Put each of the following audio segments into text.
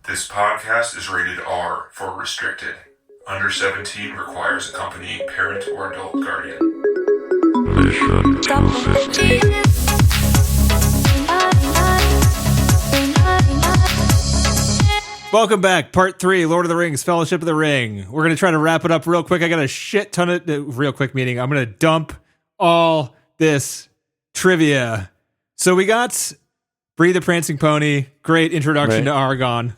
This podcast is rated R for restricted. Under 17 requires accompanying parent or adult guardian. Mission 250. Welcome back, part 3, Lord of the Rings, Fellowship of the Ring. We're going to try to wrap it up real quick. I got a shit ton of, real quick meeting. I'm going to dump all this trivia. So we got Bree the Prancing Pony, great introduction to Aragorn.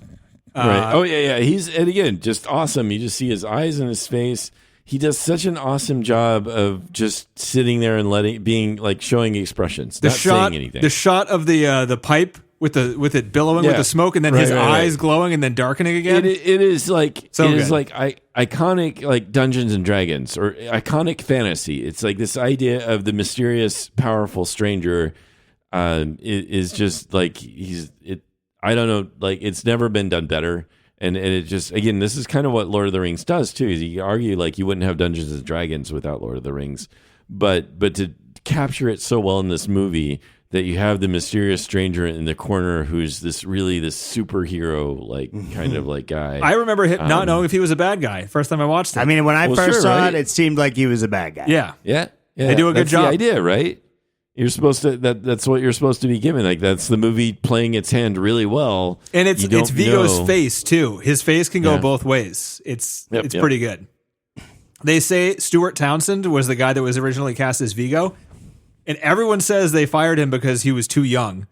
Right. Oh, yeah. And again, just awesome. You just see his eyes and his face. He does such an awesome job of just sitting there and showing expressions, not saying anything. The shot of the pipe with it billowing with the smoke, and then his eyes glowing and then darkening again. It is like iconic, like Dungeons and Dragons or iconic fantasy. It's like this idea of the mysterious, powerful stranger. Is just like I don't know, like it's never been done better. And it just, again, this is kind of what Lord of the Rings does too. Is you argue like you wouldn't have Dungeons and Dragons without Lord of the Rings, but to capture it so well in this movie that you have the mysterious stranger in the corner who's this superhero like kind of like guy. I remember him not knowing if he was a bad guy first time I watched it. I mean, when I first saw it, it seemed like he was a bad guy. Yeah. They do a good job. The idea, right? You're supposed to that's what you're supposed to be given. Like that's the movie playing its hand really well. And it's Viggo's face too. His face can go both ways. It's pretty good. They say Stuart Townsend was the guy that was originally cast as Viggo, and everyone says they fired him because he was too young.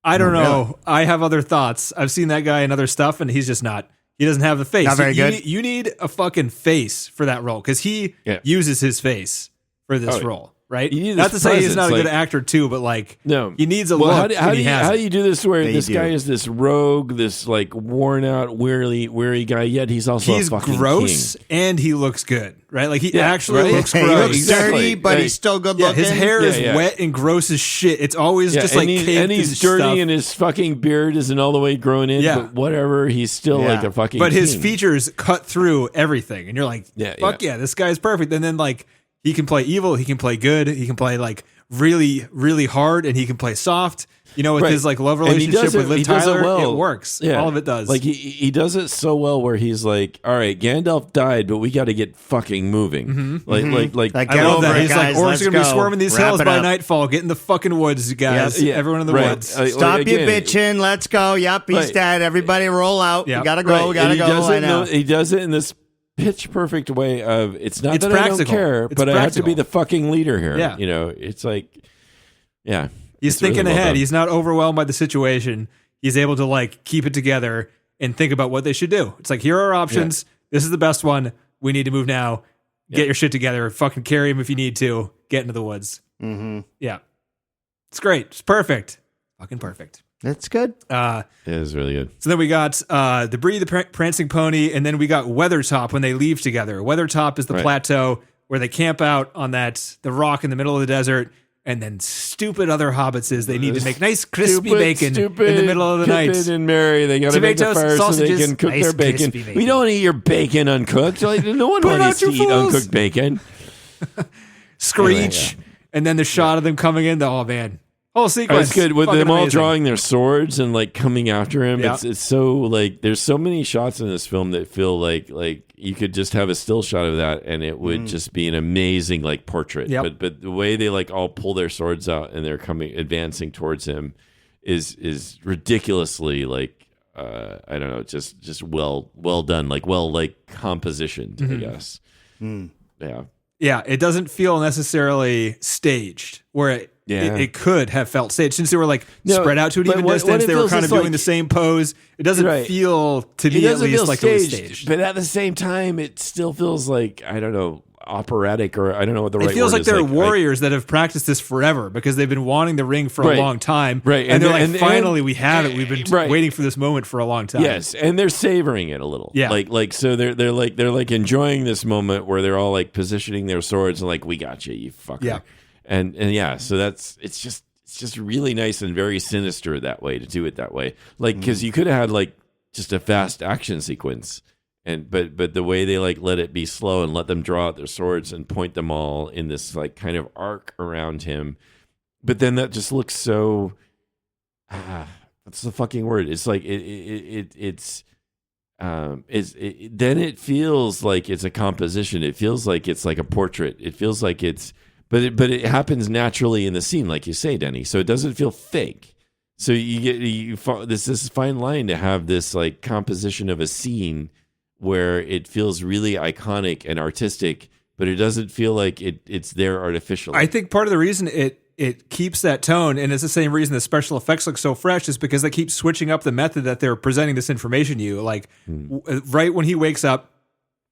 I don't know. I have other thoughts. I've seen that guy in other stuff, and he's just not. He doesn't have the face. Not very good. You need a fucking face for that role because he uses his face for this role. Right? Not to say he's not a good actor too, but like he needs a look. How do you do this where this guy is this rogue, this like worn out, weary guy, yet he's also a fucking gross king. And he looks good, right? Like he actually looks gross. He looks dirty, but he's still good looking. His hair is wet and gross as shit. It's always just like caked and he's dirty stuff. And his fucking beard isn't all the way grown in, but whatever, he's still like a fucking But king. his features cut through everything. And you're like, fuck yeah, this guy's perfect. And then like he can play evil, he can play good, he can play like really, really hard, and he can play soft. You know, with his like love relationship with Liv Tyler, it works. Yeah. All of it does. Like he does it so well where he's like, all right, Gandalf died, but we got to get fucking moving. Like I love that. He's like, orcs are gonna be swarming these hills by nightfall. Get in the fucking woods, you guys. Yes. Everyone in the woods. Stop your bitching. Let's go. Yep, he's dead. Everybody roll out. We gotta go. We gotta go. He does it in this pitch perfect way of it's not that practical. I don't care, but I have to be the fucking leader here. Yeah. You know, it's like, he's thinking really well ahead. done. He's not overwhelmed by the situation. He's able to like keep it together and think about what they should do. It's like, here are our options. This is the best one. We need to move now. Get your shit together. Fucking carry him if you need to. Get into the woods. Mm-hmm. Yeah. It's great. It's perfect. Fucking perfect. That's good. It is really good. So then we got the Bree the Prancing Pony, and then we got Weathertop when they leave together. Weathertop is the plateau where they camp out on the rock in the middle of the desert, and then stupid other hobbits they need to make nice crispy bacon in the middle of the night. Pippin and Mary, they got to make the fire so they can cook their bacon. We don't eat your bacon uncooked. Like, no one wants to eat uncooked bacon. Screech, and then the shot of them coming in. Oh man. Whole sequence. It's good with them all amazing. drawing their swords and like coming after him. Yeah. It's so like there's so many shots in this film that feel like you could just have a still shot of that and it would just be an amazing like portrait. Yep. But the way they like all pull their swords out and they're advancing towards him is ridiculously like I don't know, just well done, like compositioned, I guess. Yeah. Yeah, it doesn't feel necessarily staged where it could have felt staged since they were like spread out to an even distance. They were kind of doing the same pose. It doesn't feel to me at least like it was staged. But at the same time, it still feels like, I don't know, operatic or I don't know what the right word is. It feels like they're warriors that have practiced this forever because they've been wanting the ring for a long time. Right. And they're like, finally, we have it. We've been waiting for this moment for a long time. Yes. And they're savoring it a little. Yeah. So they're like enjoying this moment where they're all like positioning their swords and like, we got you, you fucker. Yeah. And so it's just really nice and very sinister that way to do it that way. Like, because you could have had like just a fast action sequence. But the way they like let it be slow and let them draw out their swords and point them all in this like kind of arc around him, but then that just looks so That's the fucking word. It's like then it feels like it's a composition. It feels like it's like a portrait. It feels like but it happens naturally in the scene, like you say, Denny. So it doesn't feel fake. So this fine line to have this like composition of a scene where it feels really iconic and artistic, but it doesn't feel like it's there artificially. I think part of the reason it keeps that tone, and it's the same reason the special effects look so fresh, is because they keep switching up the method that they're presenting this information to you. Like right when he wakes up,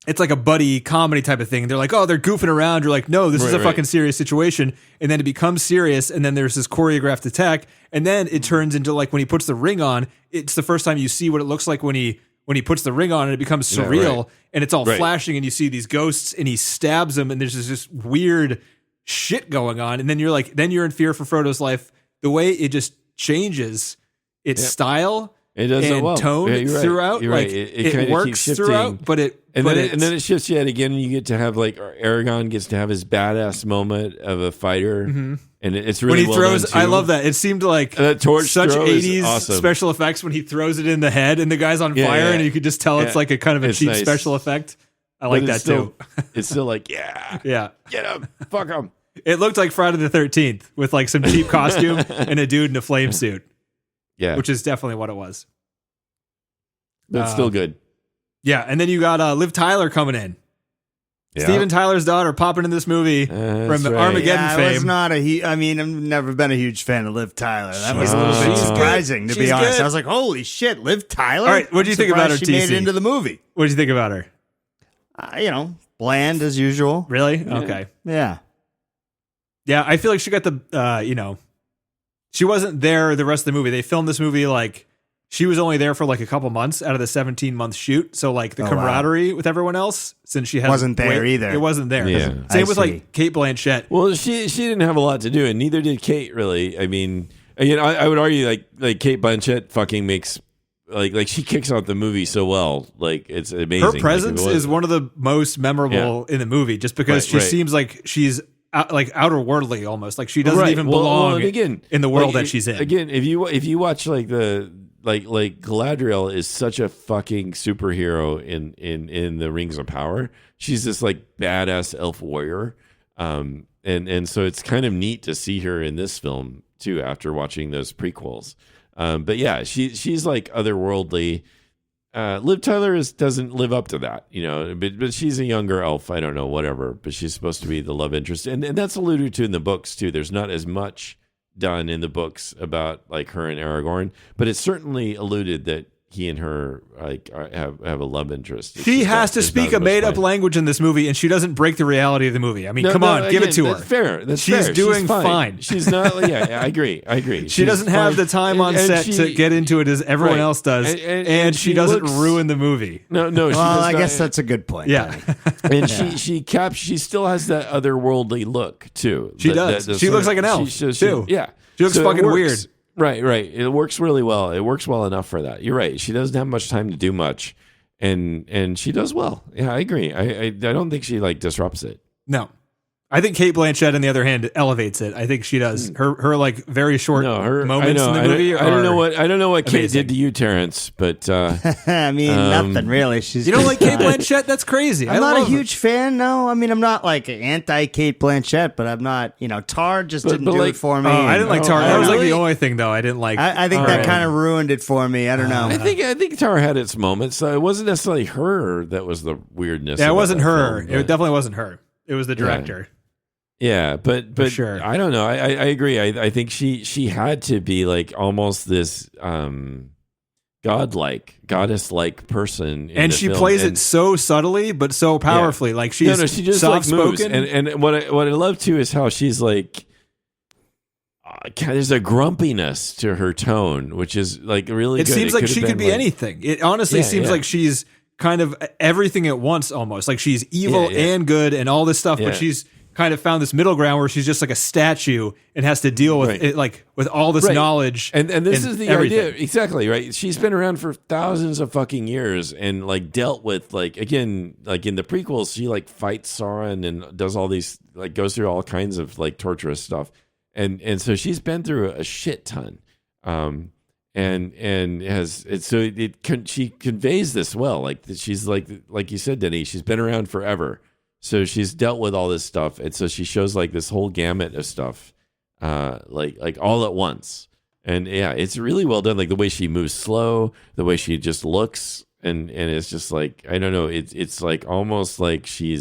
it's like a buddy comedy type of thing. They're like, oh, they're goofing around. You're like, no, this is a fucking serious situation. And then it becomes serious. And then there's this choreographed attack. And then it turns into like when he puts the ring on, it's the first time you see what it looks like when he puts the ring on, and it becomes surreal and it's all flashing, and you see these ghosts, and he stabs them, and there's this weird shit going on. And then you're in fear for Frodo's life. The way it just changes its style. It does and well. Tone throughout. You're like right. it works throughout, but then it shifts yet again. And you get to have like Aragorn gets to have his badass moment of a fighter, and it's really when he throws. I love that. It seemed like torch such 80s awesome. Special effects when he throws it in the head and the guy's on fire, and you could just tell it's like a kind of a cheap special effect. I like that too. It's still like get him, fuck him. It looked like Friday the 13th with like some cheap costume and a dude in a flame suit. Yeah, which is definitely what it was. That's still good. Yeah, and then you got Liv Tyler coming in. Yeah. Steven Tyler's daughter popping in this movie from Armageddon fame. I was not I've never been a huge fan of Liv Tyler. That was a little bit surprising, to be honest. Good. I was like, holy shit, Liv Tyler? All right, what do you think about her, TC? She made it into the movie. What did you think about her? Bland as usual. Really? Yeah. Okay. Yeah. Yeah, I feel like she got the, she wasn't there the rest of the movie. They filmed this movie like she was only there for like a couple months out of the 17-month shoot. So like the camaraderie with everyone else, since she wasn't there either. It wasn't there. Yeah. Same with like Cate Blanchett. Well, she didn't have a lot to do, and neither did Kate. Really, I mean, I would argue like Cate Blanchett fucking makes like she kicks out the movie so well. Like it's amazing. Her presence is one of the most memorable in the movie, just because she seems like she's like outerworldly almost, like she doesn't even belong in the world that she's in. Again, if you watch like like Galadriel is such a fucking superhero in the Rings of Power. She's this like badass elf warrior, and so it's kind of neat to see her in this film too after watching those prequels. But yeah, she's like otherworldly. Liv Tyler doesn't live up to that, but she's a younger elf. I don't know, whatever. But she's supposed to be the love interest, and that's alluded to in the books too. There's not as much done in the books about like her and Aragorn, but it's certainly alluded that he and her like have a love interest. She has to speak a made-up language in this movie, and she doesn't break the reality of the movie. I mean, come on, give it to her. That's fair. She's doing fine. She's not. Yeah, I agree. She doesn't have the time on set to get into it as everyone else does, and she doesn't ruin the movie. No. Well, I guess that's a good point. Yeah, and she still has that otherworldly look too. She does. She looks like an elf too. Yeah, she looks fucking weird. Right. It works really well. It works well enough for that. You're right. She doesn't have much time to do much, and she does well. Yeah, I agree. I don't think she like disrupts it. No, I think Cate Blanchett, on the other hand, elevates it. I think she does. Her like very short moments in the movie. I don't know what Kate did to you, Terrence, but I mean nothing really. You don't like Cate Blanchett? That's crazy. I'm not a huge fan. No, I mean I'm not like anti Cate Blanchett, but I'm not. Tar just didn't do it for me. I didn't like Tar. That was like the only thing though I didn't like. I think that kind of ruined it for me. I don't know. I think Tar had its moments. It wasn't necessarily her that was the weirdness. Yeah, it wasn't her. It definitely wasn't her. It was the director. Yeah, but sure. I don't know. I agree. I think she had to be like almost this goddess-like person, and she plays it so subtly but so powerfully. Like she just soft-spoken. Like moves. And what I love too is how she's like. There's a grumpiness to her tone, which is like really. It seems like she could be anything. It honestly seems like she's kind of everything at once, almost like she's evil and good and all this stuff, but she's kind of found this middle ground where she's just like a statue and has to deal with it, like with all this knowledge. And this is the idea. Exactly. Right. She's been around for thousands of fucking years and like dealt with like, again, like in the prequels, she like fights Sauron and does all these, like goes through all kinds of like torturous stuff. And so she's been through a shit ton. and she conveys this well. Like she's like you said, Denny, she's been around forever, so she's dealt with all this stuff, and so she shows like this whole gamut of stuff, like all at once. And yeah, it's really well done. Like the way she moves slow, the way she just looks, and it's just like, I don't know. It's like almost like she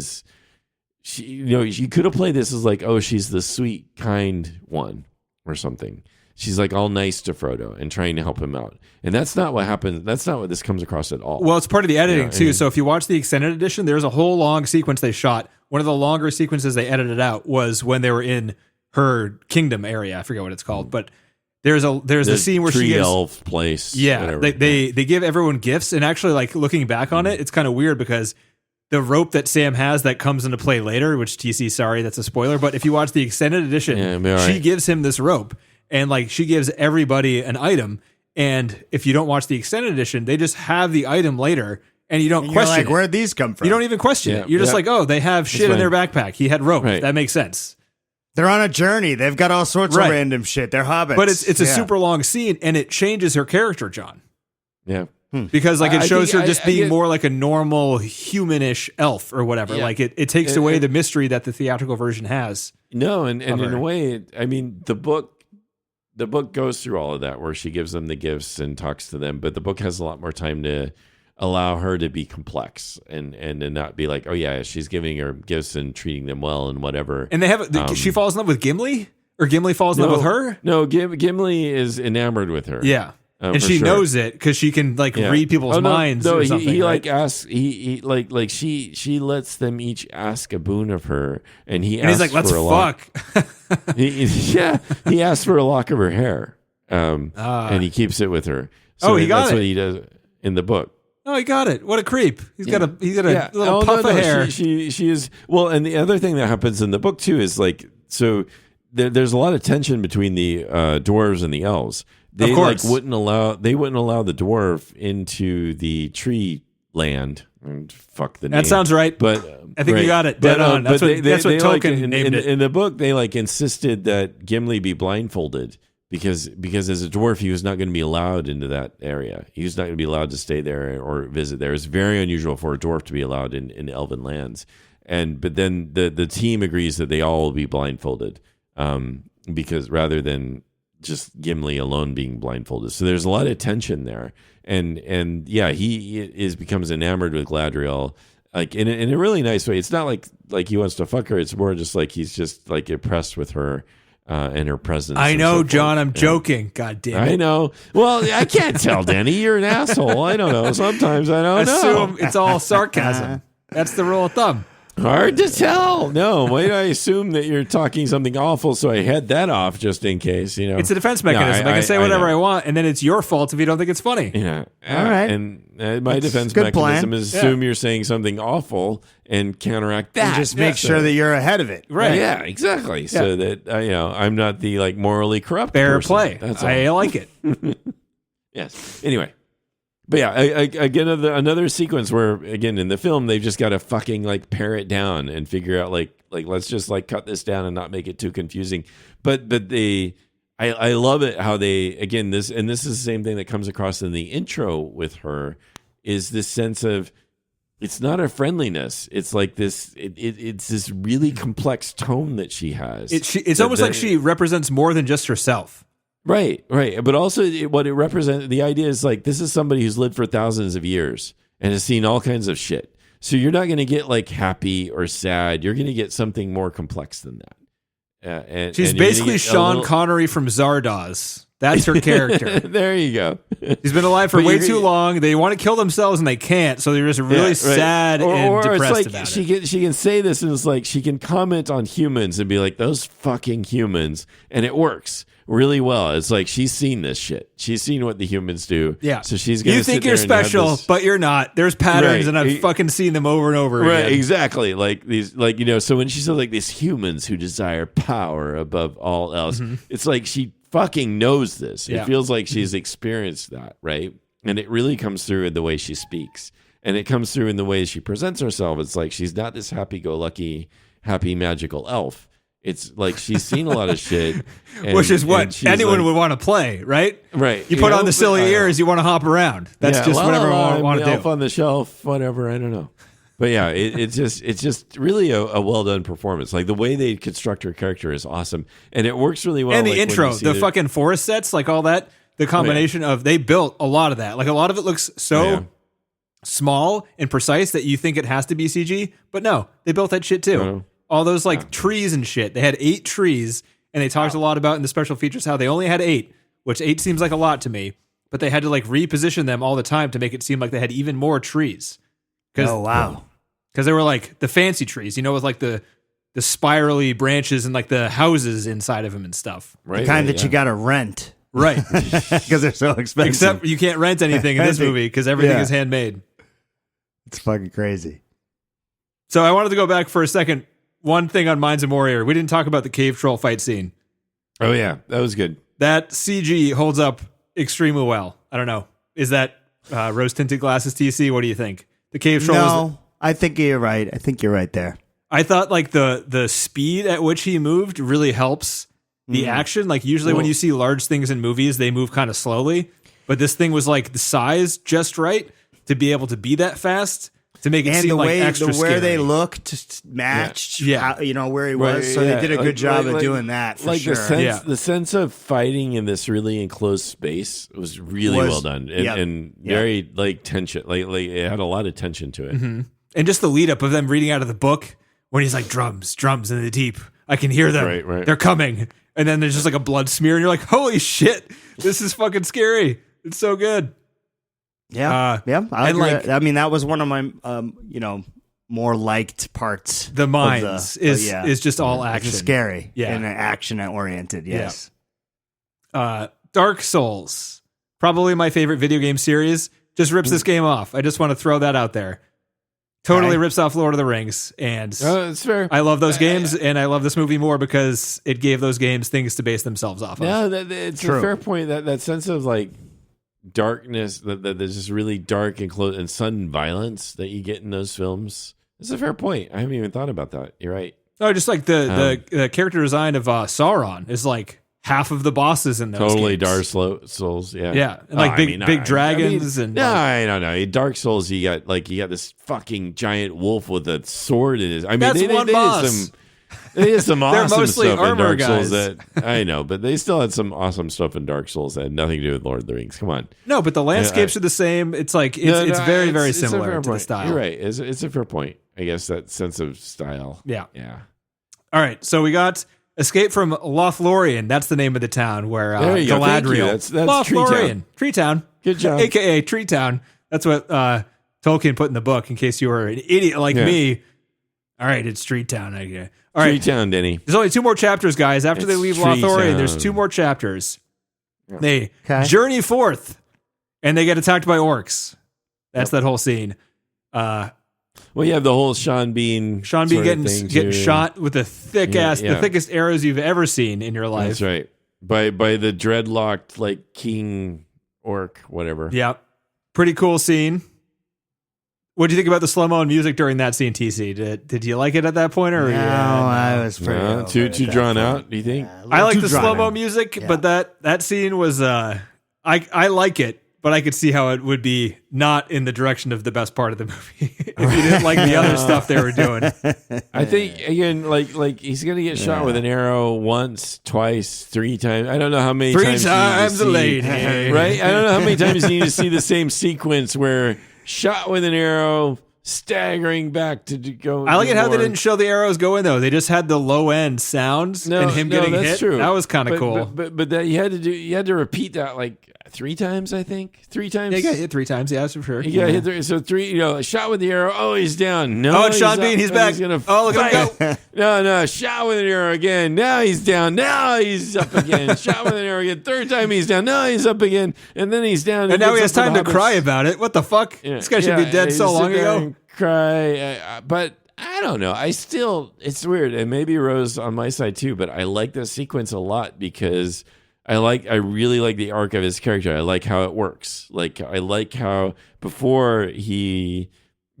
you could have played this as like, oh, she's the sweet, kind one or something. She's like all nice to Frodo and trying to help him out. And that's not what happens. That's not what this comes across at all. Well, it's part of the editing too. So if you watch the extended edition, there's a whole long sequence they shot. One of the longer sequences they edited out was when they were in her kingdom area. I forget what it's called, but there's a scene where she gives elf place. Yeah, they give everyone gifts, and actually, like looking back on it, it's kind of weird because the rope that Sam has that comes into play later, which TC, sorry, that's a spoiler, but if you watch the extended edition, she gives him this rope, and like she gives everybody an item, and if you don't watch the extended edition, they just have the item later, and you don't question like, where'd these come from? You don't even question it. You're just like, oh, they have shit in their backpack. He had rope. Right. That makes sense. They're on a journey. They've got all sorts of random shit. They're hobbits. But it's a super long scene, and it changes her character, John. Yeah. Because like it shows her just being more like a normal humanish elf or whatever. Yeah. Like it takes away the mystery that the theatrical version has. No, and in a way, I mean, the book goes through all of that where she gives them the gifts and talks to them, but the book has a lot more time to allow her to be complex and to not be like, oh yeah, she's giving her gifts and treating them well and whatever. And they have she falls in love with Gimli, or Gimli falls in love with her. No, Gimli is enamored with her. Yeah, and she knows it because she can read people's minds. No, he like asks. He like she lets them each ask a boon of her, and he's like, let's fuck. He asks for a lock of her hair, and he keeps it with her. So that's what he does in the book. Oh, he got it. What a creep. He's got a little puff of hair. She is, well, and the other thing that happens in the book too is like, so there's a lot of tension between the dwarves and the elves. They wouldn't allow the dwarf into the tree land. Fuck the name. That sounds right. But I think you got it dead on. That's what Tolkien named it. In the book, they insisted that Gimli be blindfolded. Because as a dwarf, he was not going to be allowed into that area. He was not going to be allowed to stay there or visit there. It's very unusual for a dwarf to be allowed in elven lands. But then the team agrees that they all will be blindfolded, because rather than just Gimli alone being blindfolded. So there's a lot of tension there. And yeah, he becomes enamored with Galadriel, like in a really nice way. It's not like he wants to fuck her. It's more just like he's just like impressed with her. And her presence. I know, John. I'm joking. God damn it. I know. Well, I can't tell, Denny. You're an asshole. I don't know. Sometimes I don't know. Assume it's all sarcasm. That's the rule of thumb. Hard to tell. No, why do I assume that you're talking something awful? So I head that off just in case. It's a defense mechanism. I can say whatever I want, and then it's your fault if you don't think it's funny. Yeah. All right. And my defense mechanism is assume you're saying something awful and counteract that. And just make sure that you're ahead of it. Right. Yeah. Exactly. Yeah. So that I'm not the morally corrupt. Fair person. Play. That's all. I like it. Yes. Anyway. But yeah, again, another sequence where, again, in the film, they've just got to fucking pare it down and figure out let's just cut this down and not make it too confusing. But I love it how they, again, this is the same thing that comes across in the intro with her, is this sense of, it's not a friendliness. It's like this, it's this really complex tone that she has. It's almost like she represents more than just herself. Right. But also what it represents, the idea is this is somebody who's lived for thousands of years and has seen all kinds of shit. So you're not going to get happy or sad. You're going to get something more complex than that. She's basically Sean Connery from Zardoz. That's her character. There you go. She's been alive for way too long. They want to kill themselves and they can't. So they're just really sad and depressed about it. She can say this and it's she can comment on humans and be like, those fucking humans. And it works really well. It's she's seen this shit. She's seen what the humans do. Yeah. So she's going to sit there. You think you're special, but you're not. There's patterns and I've fucking seen them over and over again. Right, exactly. So when she said these humans who desire power above all else, it's she fucking knows this. It feels like she's experienced that, right? And it really comes through in the way she speaks. And it comes through in the way she presents herself. It's she's not this happy-go-lucky, happy magical elf. It's like she's seen a lot of shit. Which is what anyone would want to play, right? Right. You put on the silly ears, you want to hop around. That's just whatever I want to do. Elf on the shelf, whatever, I don't know. But yeah, it's just really a well done performance. Like the way they construct her character is awesome, and it works really well. And the intro, the fucking forest sets, like all that, the combination of they built a lot of that. Like a lot of it looks so small and precise that you think it has to be CG, but no, they built that shit too. All those like trees and shit. They had 8 trees, and they talked a lot about in the special features how they only had 8, which 8 seems like a lot to me. But they had to like reposition them all the time to make it seem like they had even more trees. Oh wow! Because they were like the fancy trees, with like the spirally branches and like the houses inside of them and stuff. Right, the kind that you got to rent, right? Because they're so expensive. Except you can't rent anything in this movie because everything is handmade. It's fucking crazy. So I wanted to go back for a second. One thing on Mines of Moria, we didn't talk about the cave troll fight scene. Oh yeah, that was good. That CG holds up extremely well. I don't know. Is that rose-tinted glasses, TC? What do you think? The cave troll. No, I think you're right. I think you're right there. I thought like the speed at which he moved really helps the action. Like usually when you see large things in movies, they move kind of slowly. But this thing was like the size just right to be able to be that fast. To make it seem like extra scary. Where they looked matched, how, where he was. So they did a good job of doing that. For sure. The sense of fighting in this really enclosed space was really well done, and very like tension. Like it had a lot of tension to it. Mm-hmm. And just the lead up of them reading out of the book when he's like drums in the deep. I can hear them. Right. They're coming, and then there's just like a blood smear, and you're like, holy shit, this is fucking scary. It's so good. Yeah. I mean, that was one of my, more liked parts. The mines is just all action. It's scary. And action oriented. Yes. Yeah. Dark Souls, probably my favorite video game series. Just rips this game off. I just want to throw that out there. Totally rips off Lord of the Rings, and it's fair. I love those games, and I love this movie more because it gave those games things to base themselves off of. Yeah, it's a fair point. That sense of like darkness, that there's this really dark and close and sudden violence that you get in those films. It's a fair point. I haven't even thought about that. You're right. Oh, just like the character design of Sauron is like half of the bosses in those totally games. Dark Souls. Yeah, and like big dragons and I don't know. In Dark Souls, you got this fucking giant wolf with a sword in his. I mean, that's one boss. They had some awesome stuff in Dark guys. Souls that I know, but they still had some awesome stuff in Dark Souls that had nothing to do with Lord of the Rings. Come on. No, but the landscapes are the same. It's like it's very, very similar to the style. You're right. It's a fair point. I guess that sense of style. Yeah. Yeah. All right. So we got Escape from Lothlorien. That's the name of the town where Galadriel. That's Lothlorien. Tree Town. Good job. AKA Tree Town. That's what Tolkien put in the book in case you were an idiot like me. All right, it's Tree Town. All right. Tree Town, Denny. There's only 2 more chapters, guys. After they leave Lothlorien, there's 2 more chapters. They journey forth, and they get attacked by orcs. That's that whole scene. Well, you have the whole Sean Bean getting shot with the thickest arrows you've ever seen in your life. That's right. By the dreadlocked like king orc, whatever. Yeah. Pretty cool scene. What do you think about the slow-mo and music during that scene, TC? Did you like it at that point? Or I was pretty too drawn out, do you think? I like the slow-mo music, but that scene was I like it, but I could see how it would be not in the direction of the best part of the movie if you didn't like the other stuff they were doing. I think again, like he's gonna get shot with an arrow once, twice, 3 times. I don't know how many times. 3 times a lady, right? I don't know how many times you need to see the same sequence where shot with an arrow, staggering back to go. I like it how they didn't show the arrows go in though. They just had the low end sounds and him getting hit. True. That was kind of cool. But that you had to repeat that like 3 times, I think. 3 times. Yeah, he got hit 3 times. Yeah, for sure. He got hit so 3. Shot with the arrow. Oh, he's down. No. Oh, it's Sean Bean. He's back. Look at him go. No. Shot with an arrow again. Now he's down. Now he's up again. Shot with an arrow again. 3rd time he's down. Now he's up again. And then he's down. And now he has time to cry about it. What the fuck? Yeah, this guy should be dead so long ago. Cry, but I don't know. It's weird, and maybe Rose on my side too. But I like this sequence a lot because I really like the arc of his character. I like how it works. Like I like how before he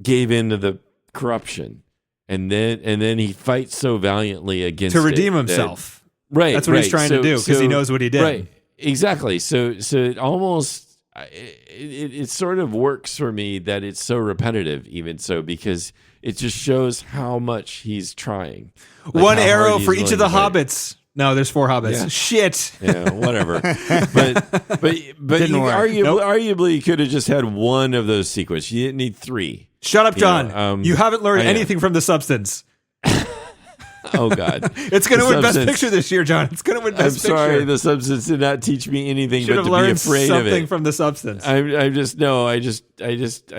gave in to the corruption, and then he fights so valiantly against to redeem himself. Right, that's what he's trying to do because he knows what he did. Right, exactly. So it almost it sort of works for me that it's so repetitive, even so, because it just shows how much he's trying. Like one arrow for each of the hobbits. No, there's 4 hobbits. Yeah. Shit. Yeah, whatever. but arguably you could have just had one of those sequences. You didn't need 3. Shut up, John. You haven't learned anything from The Substance. Oh, God. It's going to win Best Picture this year, John. It's going to win Best Picture. I'm sorry, The Substance did not teach me anything but to be afraid of it. Should have learned something from The Substance. I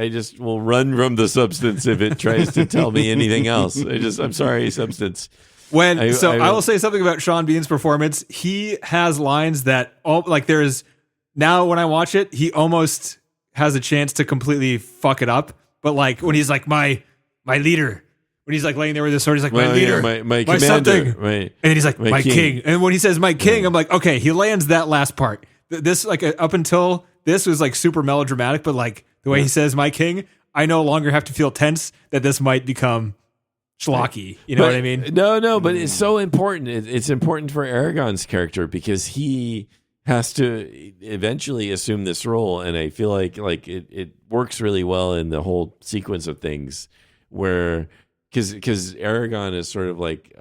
just will run from The Substance if it tries to tell me anything else. I'm sorry, Substance. I will say something about Sean Bean's performance. He has lines that now when I watch it, he almost has a chance to completely fuck it up. But like when he's like my leader, when he's like laying there with his sword, he's like my leader, my commander, something, and then he's like my king. And when he says my king, I'm like, okay, he lands that last part. This like up until this was like super melodramatic, but like the way he says my king, I no longer have to feel tense that this might become schlocky. You know what I mean? No, but it's so important. It's important for Aragorn's character because he has to eventually assume this role, and I feel like it works really well in the whole sequence of things where because Aragorn is sort of like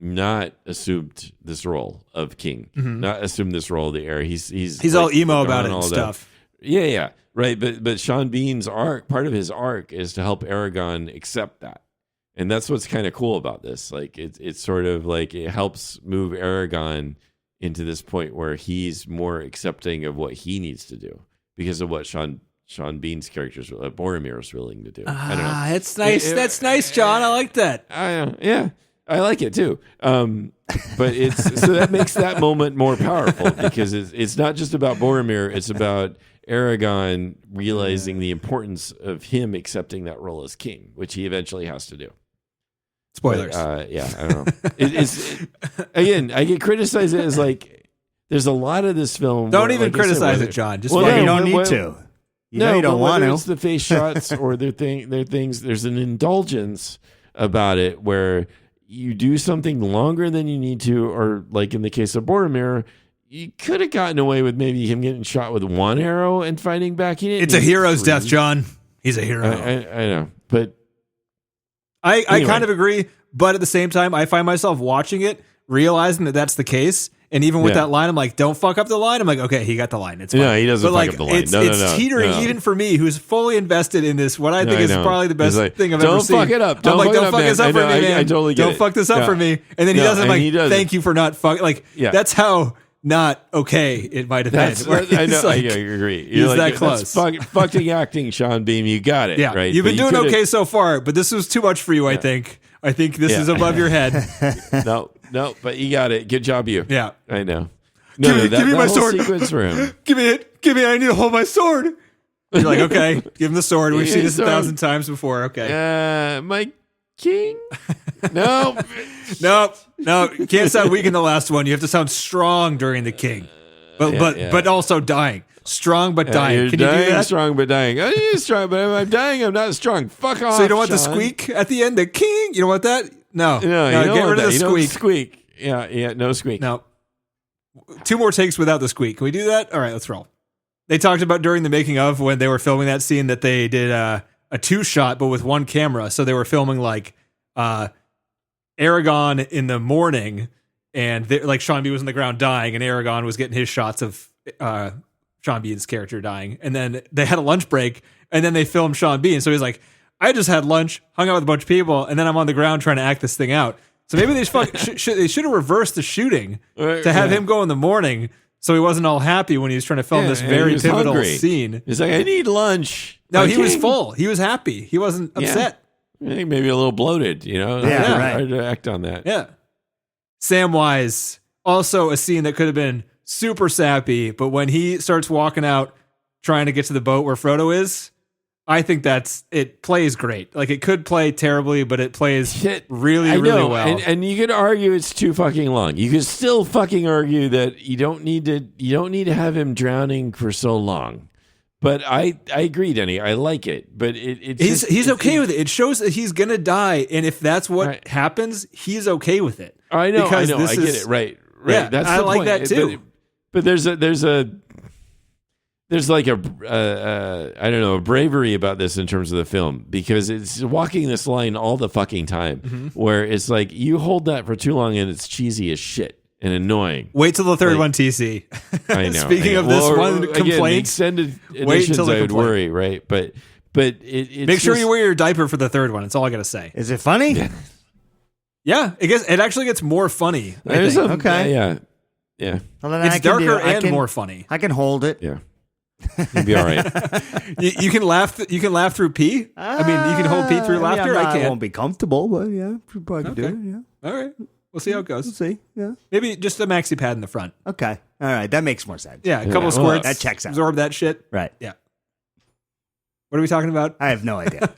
not assumed this role of king, not assumed this role of the heir. He's like, all emo about it and stuff. Yeah, right. But Sean Bean's arc, part of his arc, is to help Aragorn accept that. And that's what's kind of cool about this. Like it's sort of like it helps move Aragorn into this point where he's more accepting of what he needs to do because of what Sean Bean's character's Boromir is willing to do. I don't know. It's nice. That's nice, John. I like that. Yeah, I like it too. But it's so that makes that moment more powerful because it's not just about Boromir. It's about Aragorn realizing the importance of him accepting that role as king, which he eventually has to do. Spoilers. But, I don't know. Again, I get criticized as like there's a lot of this film. Don't even criticize it, John. Just you don't need to. You don't want to. It's the face shots or their things. There's an indulgence about it where you do something longer than you need to, or like in the case of Boromir, you could have gotten away with maybe him getting shot with 1 arrow and fighting back. It's a hero's death, John. He's a hero. I know, but. I kind of agree, but at the same time, I find myself watching it, realizing that that's the case. And even with that line, I'm like, don't fuck up the line. I'm like, okay, he got the line. It's fine. No, he doesn't fuck up the line. It's teetering even for me, who's fully invested in this, what I think is probably the best thing I've ever seen. Don't fuck it up. Don't fuck this up for me, man. I totally get it. Don't fuck this up for me. And then he doesn't like, thank you for not fuck. Like, that's how not okay it might have been. I know. I agree. He's that close. Fucking acting, Sean Bean. You got it. Yeah, right. You've been doing okay so far, but this was too much for you. I think this is above your head. No, but you got it. Good job, you. Yeah, I know. Give me my sword. Sequence for him. Give me it. I need to hold my sword. You're like, okay, give him the sword. We've seen this 1,000 times before. Okay. My king. No. You can't sound weak in the last one. You have to sound strong during the king, but also dying. Strong but dying. Can dying, you do that? Strong but dying. Oh, you're strong, but if I'm dying, I'm not strong. Fuck off. So you don't want Sean. the squeak at the end? The king? You don't want that? No. You get rid of the squeak. Squeak. Yeah. No squeak. No. 2 more takes without the squeak. Can we do that? All right, let's roll. They talked about during the making of when they were filming that scene that they did a 2-shot, but with 1 camera. So they were filming like Aragorn in the morning, and like Sean Bean was on the ground dying, and Aragorn was getting his shots of Sean Bean's character dying. And then they had a lunch break, and then they filmed Sean Bean. So he's like, I just had lunch, hung out with a bunch of people, and then I'm on the ground trying to act this thing out. So maybe they should have reversed the shooting to have him go in the morning, so he wasn't all happy when he was trying to film this very pivotal scene. He's like, I need lunch. No, he was full. He was happy. He wasn't upset. I think maybe a little bloated, you know? Hard to act on that. Yeah. Samwise, also a scene that could have been super sappy, but when he starts walking out trying to get to the boat where Frodo is, I think it plays great. Like, it could play terribly, but it plays really well. And you could argue it's too fucking long. You could still fucking argue that you don't need to have him drowning for so long. But I agree, Denny. I like it, but he's okay with it. It shows that he's gonna die, and if that's what happens, he's okay with it. I know. I get it. Right. Yeah, that's I the like point. that too. But there's like a I don't know, a bravery about this in terms of the film, because it's walking this line all the fucking time, where it's like you hold that for too long and it's cheesy as shit. And annoying. Wait till the third one, TC. I know. Speaking of this one complaint, again, extended editions, I would worry, right? But it's make sure you wear your diaper for the third one. That's all I got to say. Is it funny? Yeah, it actually gets more funny. Okay. Yeah. Well, then it's darker and more funny. I can hold it. Yeah. You'll be all right. you can laugh. You can laugh through pee. I mean, you can hold pee through laughter. I can't. Won't be comfortable, but yeah, probably can do it. Yeah. All right. We'll see how it goes. We'll see. Yeah. Maybe just a maxi pad in the front. Okay. All right. That makes more sense. Yeah. A couple squirts. That checks out. Absorb that shit. Right. Yeah. What are we talking about? I have no idea.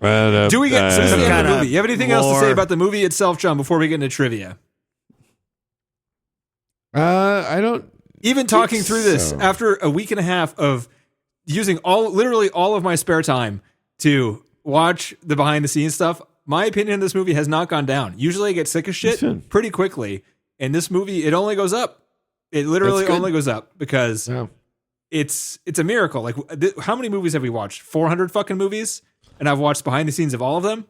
Do we get since the end of the movie? You have anything else to say about the movie itself, John, before we get into trivia? I don't. Even talking through this after a week and a half of using literally all of my spare time to watch the behind the scenes stuff, my opinion of this movie has not gone down. Usually I get sick of shit pretty quickly. And this movie, it only goes up. It literally only goes up because it's a miracle. Like, how many movies have we watched? 400 fucking movies? And I've watched behind the scenes of all of them.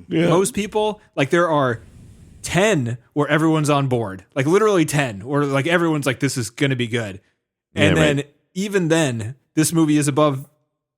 Yeah. Most people, like, there are 10 where everyone's on board. Like, literally 10 where, like, everyone's like, this is going to be good. And then, even then, this movie is above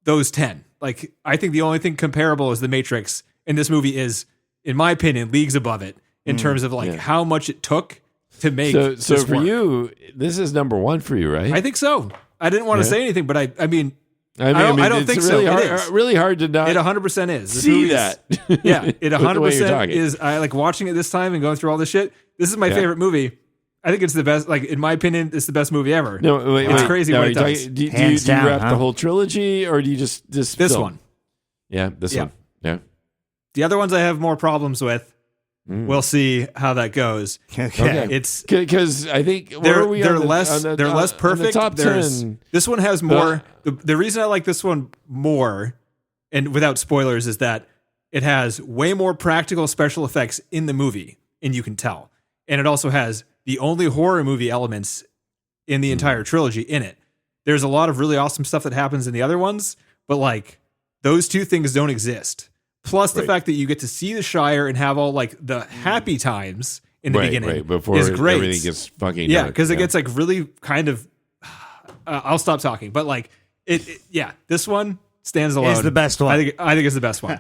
those 10. Like, I think the only thing comparable is The Matrix. And this movie is, in my opinion, leagues above it in terms of like how much it took to make. So for you, this is number one for you, right? I think so. I didn't want to say anything, but I mean, I don't think really so. Hard, it is really hard to not. It 100% is. See that? Yeah, it 100% is. I like watching it this time and going through all this shit. This is my favorite movie. I think it's the best. Like, in my opinion, it's the best movie ever. No, it's crazy what it does. Do you wrap the whole trilogy, or do you just this film? one? Yeah, this one. Yeah. The other ones I have more problems with. We'll see how that goes. Okay. It's because I think they're less perfect. The top 10. This one has more. The reason I like this one more, and without spoilers, is that it has way more practical special effects in the movie, and you can tell. And it also has the only horror movie elements in the entire trilogy in it. There's a lot of really awesome stuff that happens in the other ones, but like those two things don't exist. Plus the fact that you get to see the Shire and have all like the happy times in the beginning before is great. Everything gets fucking dark. dark. Because it gets like really kind of. I'll stop talking, but like this one stands alone. It's the best one. I think it's the best one.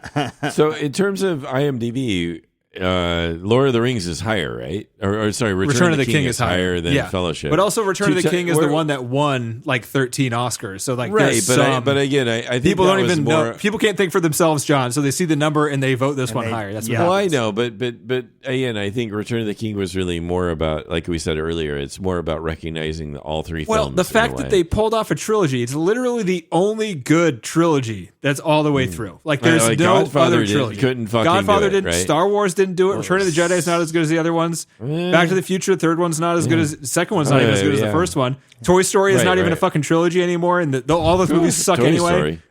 So in terms of IMDb, Lord of the Rings is higher, right? Or sorry, Return of the King is higher than Fellowship. But also Return of the King is the one that won like 13 Oscars. So like but again, I think people don't even more, know. People can't think for themselves, John. So they see the number and they vote this one higher. That's what happens. Well, I know, but again, I think Return of the King was really more about, like we said earlier, it's more about recognizing all three films. Well, the fact that they pulled off a trilogy, it's literally the only good trilogy that's all the way through. Like there's no Godfather other trilogy. Couldn't fucking Godfather do it, didn't. right? Star Wars didn't do it. Return of the Jedi is not as good as the other ones. Back to the Future, third one's not as good as the second one's not even as good as the first one. Toy Story is not even a fucking trilogy anymore, and all those movies suck Toy anyway.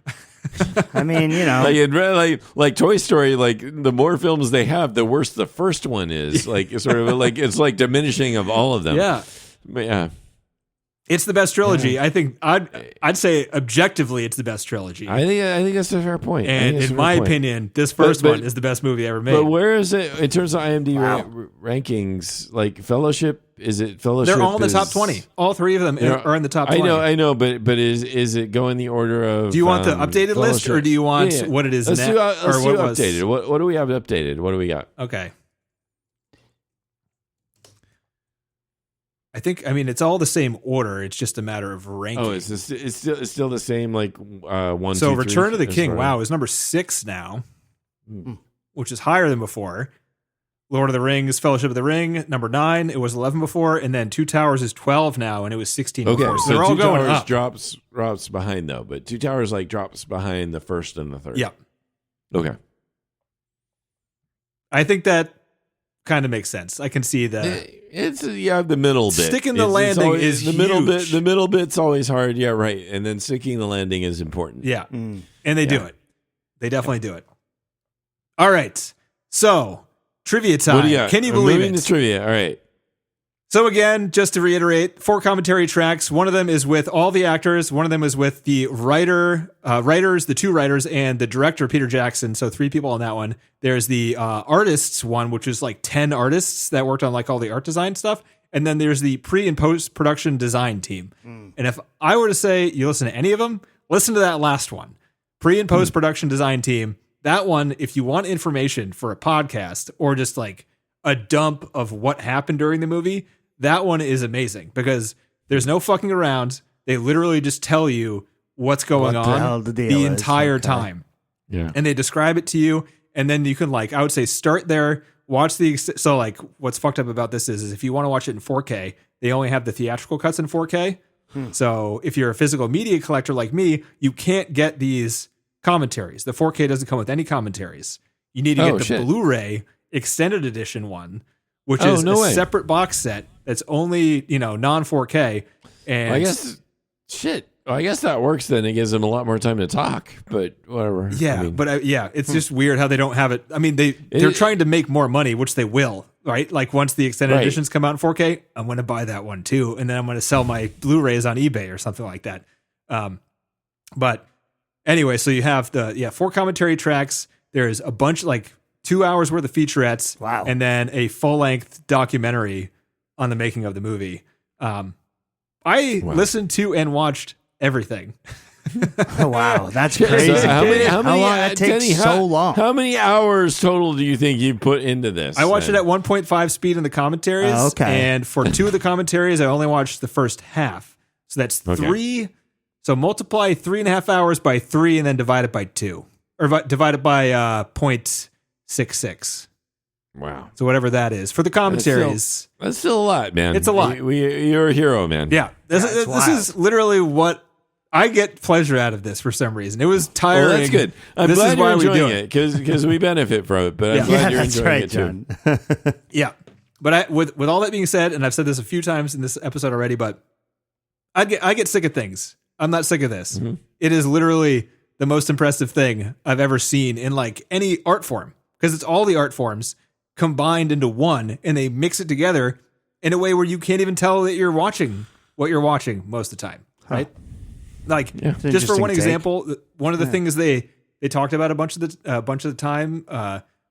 I mean, you know, like Toy Story, like the more films they have, the worse the first one is. Like sort of like it's like diminishing of all of them. Yeah, but yeah. It's the best trilogy. I think I'd say objectively it's the best trilogy. I think that's a fair point. And in my opinion, this first one is the best movie ever made. But where is it in terms of IMDb rankings? Like Fellowship, is it Fellowship? They're all in the top 20. All three of them are in the top 20. I know, but is it going the order of? Do you want the updated list, or do you want what it is let's now? Let's do updated. What do we have updated? What do we got? Okay. I mean, it's all the same order. It's just a matter of ranking. Oh, it's still the same, like 1, So 2, Return 3, of the King, wow, is number 6 now, which is higher than before. Lord of the Rings, Fellowship of the Ring, number 9. It was 11 before, and then Two Towers is 12 now, and it was 16 before. So they're all Two going Towers up. drops behind though, but Two Towers like drops behind the first and the third. Yeah. Okay. I think that kind of makes sense. I can see that. It's the middle bit. Sticking the landing is the huge. middle bit. The middle bit's always hard. Yeah, right. And then sticking the landing is important. Yeah, and they do it. They definitely do it. All right, so trivia time. What do you got? Can you believe moving it? to trivia. All right. So again, just to reiterate, 4 commentary tracks. One of them is with all the actors. One of them is with the writers, the 2 writers, and the director, Peter Jackson. So 3 people on that one. There's the artists one, which is like 10 artists that worked on like all the art design stuff. And then there's the pre and post production design team. And if I were to say you listen to any of them, listen to that last one, pre and post production design team. That one, if you want information for a podcast or just like a dump of what happened during the movie, that one is amazing because there's no fucking around. They literally just tell you what's going on the entire time. Yeah. And they describe it to you. And then you can like, I would say start there, watch so like what's fucked up about this is if you want to watch it in 4K, they only have the theatrical cuts in 4K. So if you're a physical media collector like me, you can't get these commentaries. The 4K doesn't come with any commentaries. You need to get the Blu-ray extended edition one, which is a separate box set that's only, non 4K. And I guess that works then. It gives them a lot more time to talk, but whatever. Yeah, it's just weird how they don't have it. I mean, they're trying to make more money, which they will, right? Like once the extended editions come out in 4K, I'm going to buy that one too. And then I'm going to sell my Blu-rays on eBay or something like that. But anyway, so you have 4 commentary tracks. There's a bunch, like 2 hours worth of featurettes. Wow. And then a full-length documentary on the making of the movie. I listened to and watched everything. Wow, that's crazy. So how many that takes so long? How many hours total do you think you put into this? I watched it at 1.5 speed in the commentaries. Okay. And for 2 of the commentaries, I only watched the first half. So that's 3. So multiply 3.5 hours by 3 and then divide it by 2. Or divide it by 0.66. Wow. So whatever that is. For the commentaries. That's still a lot, man. It's a lot. You're a hero, man. Yeah. This is literally what I get pleasure out of this for some reason. It was tiring. Well, that's good. I'm glad you're enjoying it because we benefit from it, but I'm glad you're enjoying it too. John. Yeah. But with all that being said, and I've said this a few times in this episode already, but I get sick of things. I'm not sick of this. Mm-hmm. It is literally the most impressive thing I've ever seen in like any art form because it's all the art forms combined into one and they mix it together in a way where you can't even tell that you're watching what you're watching most of the time. Right. Like just for one example, one of the things they talked about a bunch of the time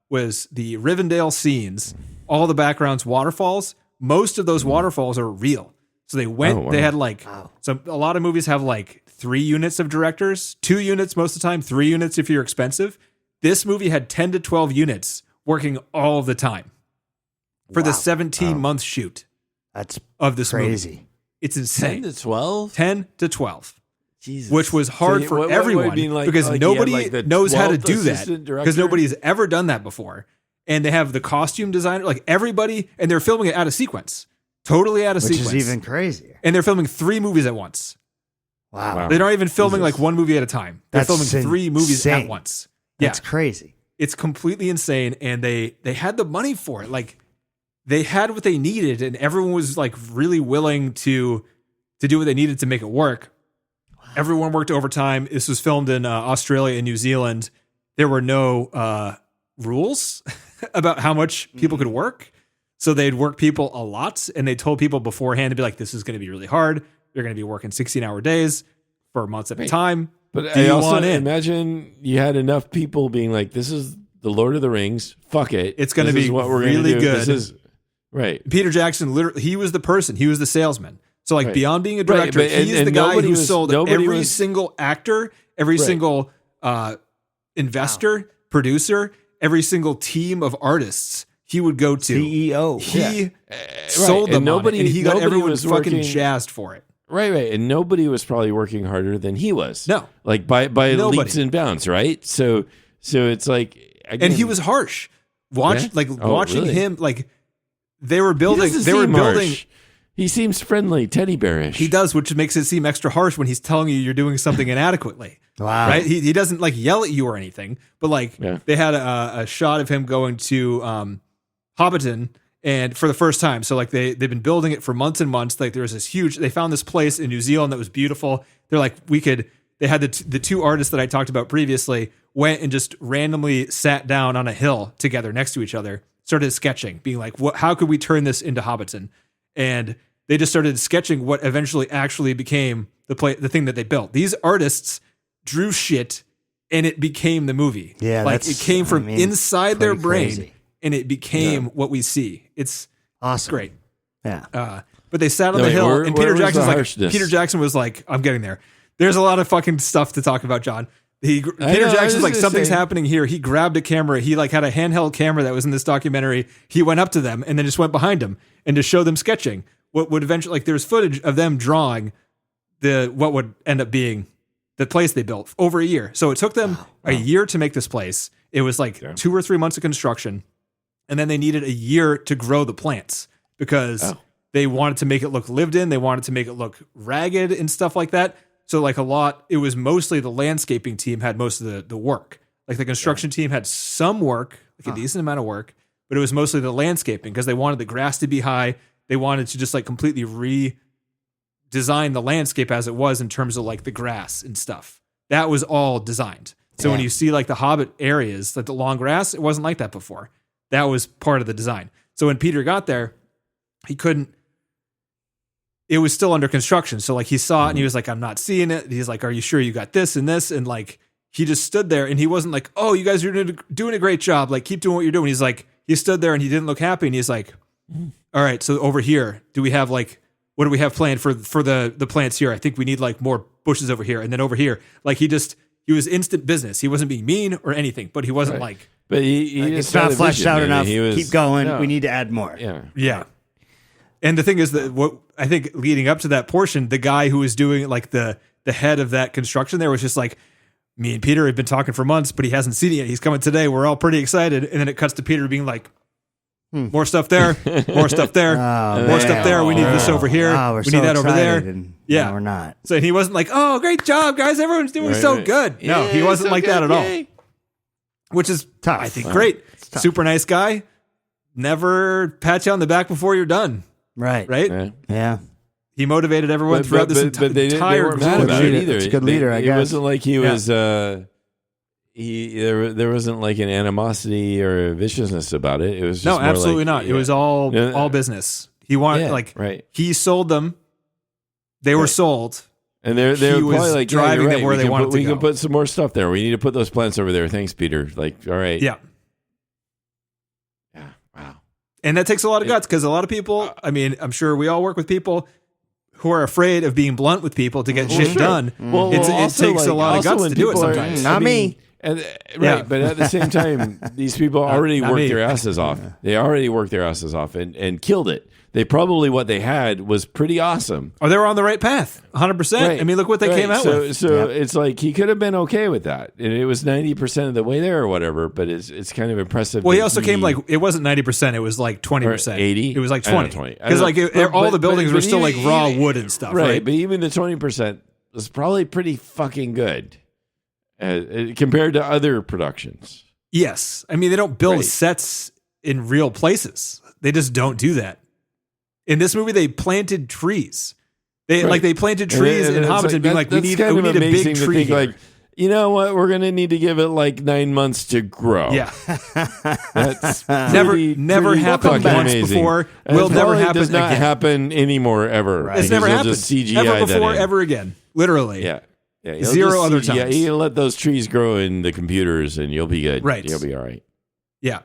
was the Rivendell scenes, all the backgrounds, waterfalls. Most of those waterfalls are real. So they went, they had like, so a lot of movies have like 3 units of directors, 2 units most of the time, 3 units if you're expensive. This movie had 10 to 12 units working all the time for the 17-month shoot. That's of this crazy. Movie. It's insane. 10 to 12? 10 to 12. Jesus. Which was hard for everyone because nobody knows how to do that because nobody's ever done that before. And they have the costume designer, like everybody, and they're filming it out of sequence. Totally out of sequence. Which is even crazier. And they're filming 3 movies at once. Wow. They're not even filming like one movie at a time. They're filming 3 movies at once. That's crazy. It's completely insane. And they had the money for it. Like they had what they needed and everyone was like really willing to do what they needed to make it work. Wow. Everyone worked overtime. This was filmed in Australia and New Zealand. There were no rules about how much people could work. So they'd work people a lot and they told people beforehand to be like, this is going to be really hard. You're going to be working 16-hour days for months at a time. But I also imagine you had enough people being like, this is the Lord of the Rings. Fuck it. It's going to be what we're really good. This is right. Peter Jackson, literally, he was the person. He was the salesman. So like beyond being a director, he's the guy who sold every single actor, every single investor, producer, every single team of artists he would go to. CEO. He sold them and he got everyone fucking jazzed for it. Right. And nobody was probably working harder than he was. No. Like by leaps and bounds, right? So it's like... Again, and he was harsh. Watching him, like they were building... Harsh. He seems friendly, teddy bearish. He does, which makes it seem extra harsh when he's telling you you're doing something inadequately. Wow. Right? He doesn't like yell at you or anything, but like they had a shot of him going to Hobbiton, and for the first time. So like they've been building it for months and months. Like there was this huge, they found this place in New Zealand that was beautiful. They're like, they had the two artists that I talked about previously went and just randomly sat down on a hill together next to each other, started sketching, being like, how could we turn this into Hobbiton? And they just started sketching what eventually actually became the thing that they built. These artists drew shit and it became the movie. Yeah, like it came from inside their brain. Crazy. And it became what we see. It's awesome. Great. Yeah. But they sat on the hill, and Peter Jackson was like, I'm getting there. There's a lot of fucking stuff to talk about, John. Peter Jackson's like, something's happening here. He grabbed a camera. He like had a handheld camera that was in this documentary. He went up to them and then just went behind them and to show them sketching what would eventually, like there's footage of them drawing what would end up being the place they built over a year. So it took them a year to make this place. It was like 2 or 3 months of construction. And then they needed a year to grow the plants because they wanted to make it look lived in. They wanted to make it look ragged and stuff like that. So like it was mostly the landscaping team had most of the work. Like the construction team had some work, like a decent amount of work, but it was mostly the landscaping because they wanted the grass to be high. They wanted to just like completely redesign the landscape as it was in terms of like the grass and stuff. That was all designed. So when you see like the Hobbit areas, like the long grass, it wasn't like that before. That was part of the design. So when Peter got there, it was still under construction. So like he saw it and he was like, I'm not seeing it. He's like, are you sure you got this and this? And like, he just stood there and he wasn't like, oh, you guys are doing a great job. Like keep doing what you're doing. He's like, he stood there and he didn't look happy. And he's like, all right, so over here, do we have like, what do we have planned for the plants here? I think we need like more bushes over here. And then over here, like he was instant business. He wasn't being mean or anything, but he wasn't like, but he it's not fleshed out enough. Keep going. No. We need to add more. Yeah. And the thing is that what I think leading up to that portion, the guy who was doing like the head of that construction there was just like, me and Peter have been talking for months, but he hasn't seen it yet. He's coming today. We're all pretty excited. And then it cuts to Peter being like, more stuff there, more stuff there, more stuff there. We need this over here. We need that over there. No, we're not. So he wasn't like, oh, great job, guys. Everyone's doing so good. No, he wasn't like that at all. Which is tough. I think great. Super nice guy. Never pat you on the back before you're done. Right. Yeah. He motivated everyone throughout this entire. They weren't mad about it either. It's a good leader, I guess. It wasn't like he was. There wasn't like an animosity or a viciousness about it. It was just absolutely not. It was all business. He wanted he sold them. They were sold. And they were probably like driving them where they wanted to go. We can put some more stuff there. We need to put those plants over there. Thanks, Peter. Like, all right. Yeah. Wow. And that takes a lot of guts because a lot of people, I mean, I'm sure we all work with people who are afraid of being blunt with people to get shit done. Well, it takes a lot of guts to do it sometimes. Not me. But at the same time, these people already worked their asses off. They already worked their asses off and killed it. They probably what they had was pretty awesome. Oh, they were on the right path, 100%. Right. I mean, look what they came out with. So it's like he could have been okay with that, and it was 90% of the way there or whatever. But it's kind of impressive. Well, he also came like it wasn't 90%; it was like 20%, 80. It was like 20 because like all the buildings were still like raw wood and stuff, right? But even the 20% was probably pretty fucking good compared to other productions. Yes, I mean they don't build sets in real places; they just don't do that. In this movie, they planted trees. They planted trees in Hobbiton, being like, we need a big tree here. Like, you know what? We're going to need to give it like 9 months to grow. Yeah, that's never happened once before. Will never happen. Does not happen anymore ever. Right. It's never happened ever before, ever again. Literally. Yeah. Zero other times. Yeah, you can let those trees grow in the computers, and you'll be good. Right. You'll be all right. Yeah.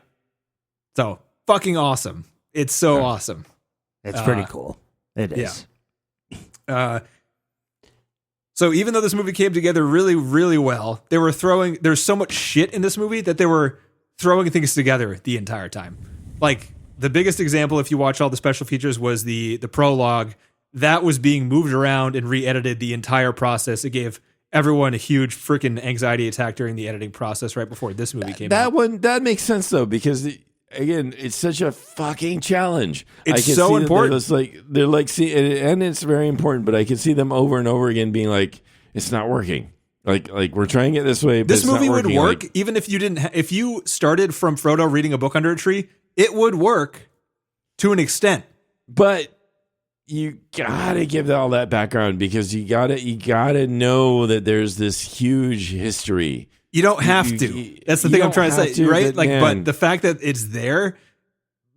So fucking awesome. It's so awesome. It's pretty cool. It is. Yeah. So even though this movie came together really, really well, there's so much shit in this movie that they were throwing things together the entire time. Like the biggest example, if you watch all the special features, was the prologue. That was being moved around and re-edited the entire process. It gave everyone a huge freaking anxiety attack during the editing process right before this movie came out. That makes sense though, because again, it's such a fucking challenge. It's so important. They're like, and it's very important. But I can see them over and over again being like, "It's not working. Like we're trying it this way." But this movie would work like, even if you didn't. If you started from Frodo reading a book under a tree, it would work to an extent. But you gotta give all that background because you gotta know that there's this huge history. You don't have to. That's the thing I'm trying to say, right? But the fact that it's there,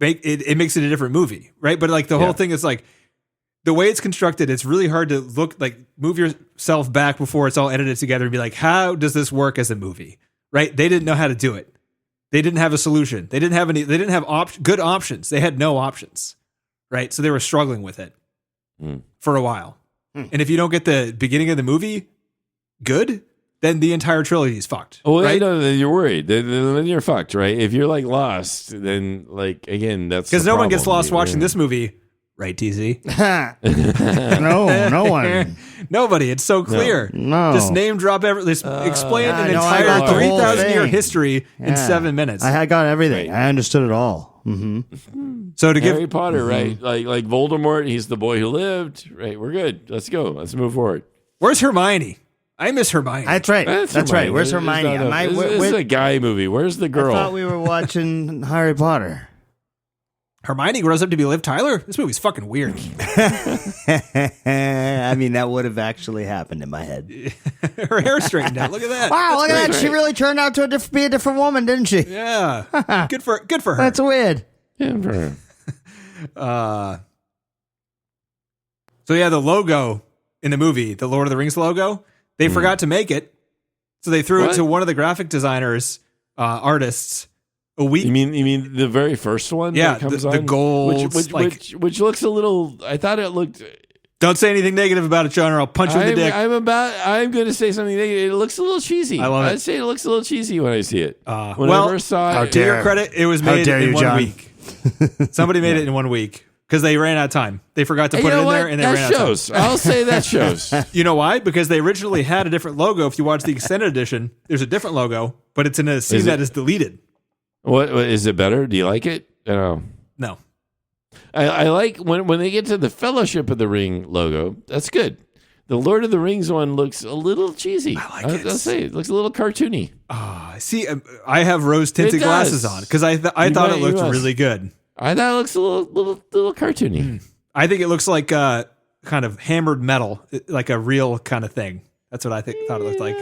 it makes it a different movie, right? But like the whole thing is like the way it's constructed. It's really hard to move yourself back before it's all edited together and be like, how does this work as a movie, right? They didn't know how to do it. They didn't have a solution. They didn't have any. They didn't have good options. They had no options, right? So they were struggling with it for a while. And if you don't get the beginning of the movie good, then the entire trilogy is fucked. Well, right? Then you're worried. Then you're fucked, right? If you're like lost, then like again, that's because no one gets lost watching this movie, right? TZ? No one. Nobody. It's so clear. No. Just name drop explain an entire 3,000-year history in 7 minutes. I got everything. Right. I understood it all. Mm-hmm. So to Harry Potter, right? Like Voldemort, he's the boy who lived. Right? We're good. Let's go. Let's move forward. Where's Hermione? I miss Hermione. That's right. That's right. Where's Hermione? This is a guy movie. Where's the girl? I thought we were watching Harry Potter. Hermione grows up to be Liv Tyler? This movie's fucking weird. I mean, that would have actually happened in my head. Her hair straightened out. Look at that. Wow, look at that. She really turned out to be a different woman, didn't she? Yeah. Good for her. That's weird. Yeah, for her. So yeah, the logo in the movie, the Lord of the Rings logo, they forgot to make it. So they threw it to one of the graphic designers, artists, a week. You mean the very first one? Yeah, that comes the on? gold, which looks a little. I thought it looked. Don't say anything negative about it, John, or I'll punch you in the dick. I'm going to say something negative. It looks a little cheesy. I love it. I'd say it looks a little cheesy when I see it. When I first saw it, to your credit, it was made in 1 week. Somebody made it in 1 week. Because they ran out of time. They forgot to put it in there, and they ran out of time. I'll say that shows. You know why? Because they originally had a different logo. If you watch the extended edition, there's a different logo, but it's in a scene that is deleted. What is it better? Do you like it? No. I like when they get to the Fellowship of the Ring logo. That's good. The Lord of the Rings one looks a little cheesy. I like it. I'll say it looks a little cartoony. See, I have rose-tinted glasses on because I thought it looked really good. I thought it looks a little cartoony. I think it looks like kind of hammered metal, like a real kind of thing. That's what I thought it looked like.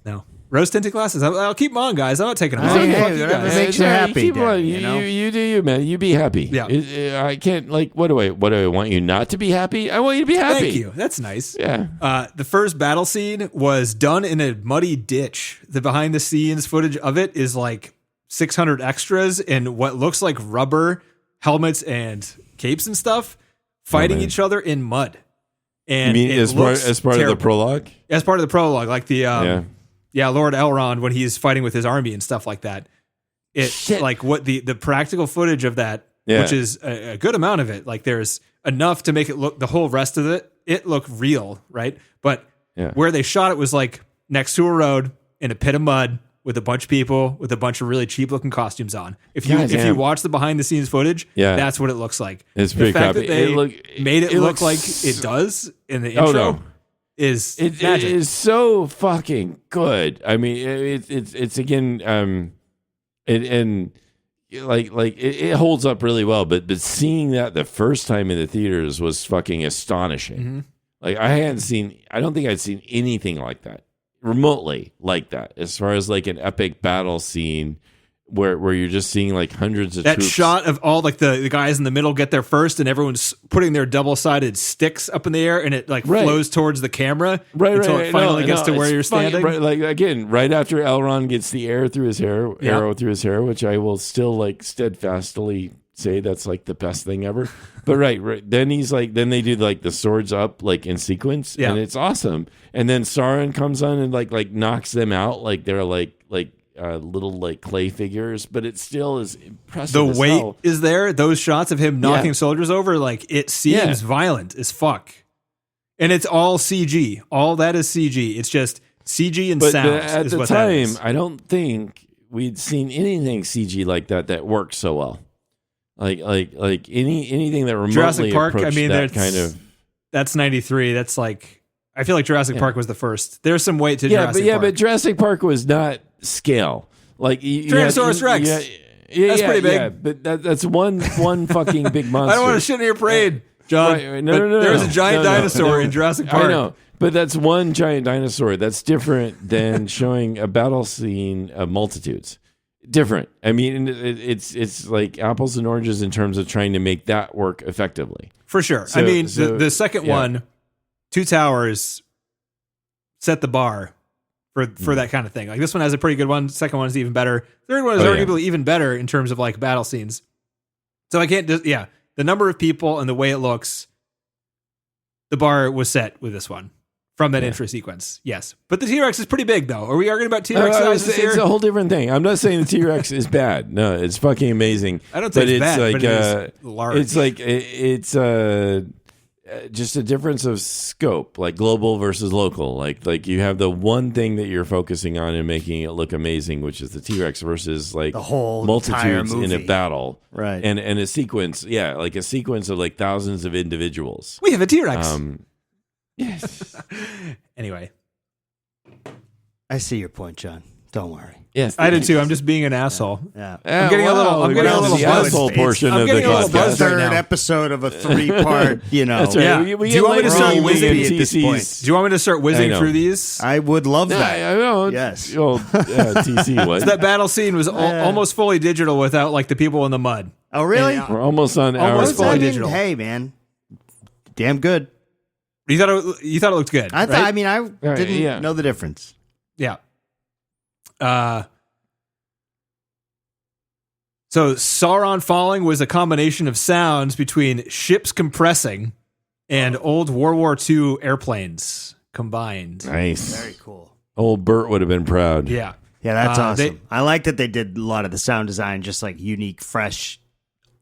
No. Rose-tinted glasses. I'll keep them on, guys. I'm not taking them off. Whatever makes you happy. Keep them on. You do you, man. You be happy. Yeah. I can't, what do I want you not to be happy? I want you to be happy. Thank you. That's nice. Yeah. The first battle scene was done in a muddy ditch. The behind-the-scenes footage of it is like 600 extras in what looks like rubber helmets and capes and stuff fighting each other in mud. And you mean as part of the prologue? As part of the prologue, like the Lord Elrond when he's fighting with his army and stuff like that. Like what the practical footage of that, which is a good amount of it. Like there's enough to make it look the whole rest of it look real, right? But where they shot it was like next to a road in a pit of mud. With a bunch of people with a bunch of really cheap looking costumes on. If you watch the behind the scenes footage, that's what it looks like. It's pretty crappy. The fact that they made it look like it does in the intro is magic. It is so fucking good. I mean, it's again, it holds up really well. But seeing that the first time in the theaters was fucking astonishing. Mm-hmm. Like I don't think I'd seen anything like that. Remotely like that, as far as like an epic battle scene where you're just seeing like hundreds of that troops. Shot of all like the guys in the middle get there first and everyone's putting their double-sided sticks up in the air and it like flows towards the camera until it finally gets to where you're standing. Like again, right after Elrond gets the arrow through his hair, which I will still like steadfastly say that's like the best thing ever. But right. Then then they do like the swords up like in sequence, and it's awesome. And then Sauron comes on and like knocks them out like they're like little like clay figures, but it still is impressive. The weight is there. Those shots of him knocking soldiers over, like it seems violent as fuck, and it's all CG. All that is CG. It's just CG and sound. At the time, I don't think we'd seen anything CG like that worked so well. Like anything that remotely Jurassic Park. I mean, that kind of. That's 93. That's like. I feel like Jurassic Park was the first. There's some weight to Jurassic Park. But Jurassic Park was not scale. Like Tyrannosaurus Rex. That's pretty big. Yeah, but that's one fucking big monster. I don't want to shit in your parade, John. Right. No. There's a giant dinosaur in Jurassic Park. I know, but that's one giant dinosaur. That's different than showing a battle scene of multitudes. Different. I mean, it's like apples and oranges in terms of trying to make that work effectively. For sure. I mean, the second one, Two Towers, set the bar for that kind of thing. Like this one has a pretty good one. Second one is even better. Third one is arguably even better in terms of like battle scenes. So I can't just, the number of people and the way it looks, the bar was set with this one from that intro sequence. Yes. But the T-Rex is pretty big though. Are we arguing about T-Rex sizes here? It's a whole different thing. I'm not saying the T-Rex is bad. No, it's fucking amazing. I don't think it's bad, like, but it is large. It's like, it's just a difference of scope, like global versus local. Like you have the one thing that you're focusing on and making it look amazing, which is the T-Rex versus like the whole multitudes in a battle. Right. And a sequence, like a sequence of like thousands of individuals. We have a T-Rex. Yes. Anyway. I see your point, John. Don't worry. Yes, I did too. I'm just being an asshole. Yeah. I'm getting a little the asshole portion of the podcast. Third episode of a 3-part, That's right. Yeah. We Do you want me to start whizzing at this point? Do you want me to start whizzing through these? I would love that. I know. Yes. TC was. That battle scene was almost fully digital without like the people in the mud. Oh, really? We're almost on almost fully digital. Hey, man. Damn good. You thought it looked good. I right? didn't know the difference. Yeah. So Sauron falling was a combination of sounds between ships compressing and old World War II airplanes combined. Nice. Very cool. Old Bert would have been proud. Yeah. Yeah, that's awesome. I like that they did a lot of the sound design, just like unique, fresh,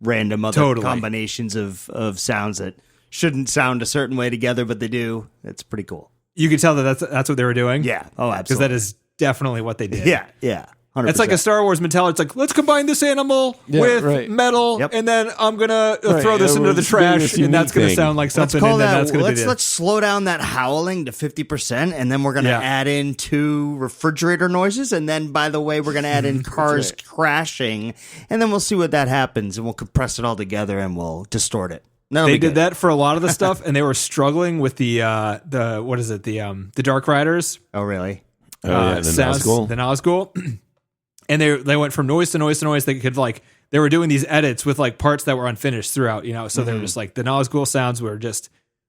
random other combinations of sounds that shouldn't sound a certain way together, but they do. It's pretty cool. You could tell that that's what they were doing. Yeah. Oh, absolutely. Because that is definitely what they did. Yeah. 100%. It's like a Star Wars mentality. It's like, let's combine this animal with metal, and then I'm going to throw this into the trash, and that's going to sound like something, and then that's going to be Let's slow down that howling to 50%, and then we're going to add in 2 refrigerator noises, and then, by the way, we're going to add in cars crashing, and then we'll see what that happens, and we'll compress it all together, and we'll distort it. They did that for a lot of the stuff, and they were struggling with the Dark Riders. Oh, really? The Nazgul. The Nazgul. And they went from noise to noise to noise. They were doing these edits with like parts that were unfinished throughout, so they were just like the Nazgul sounds were just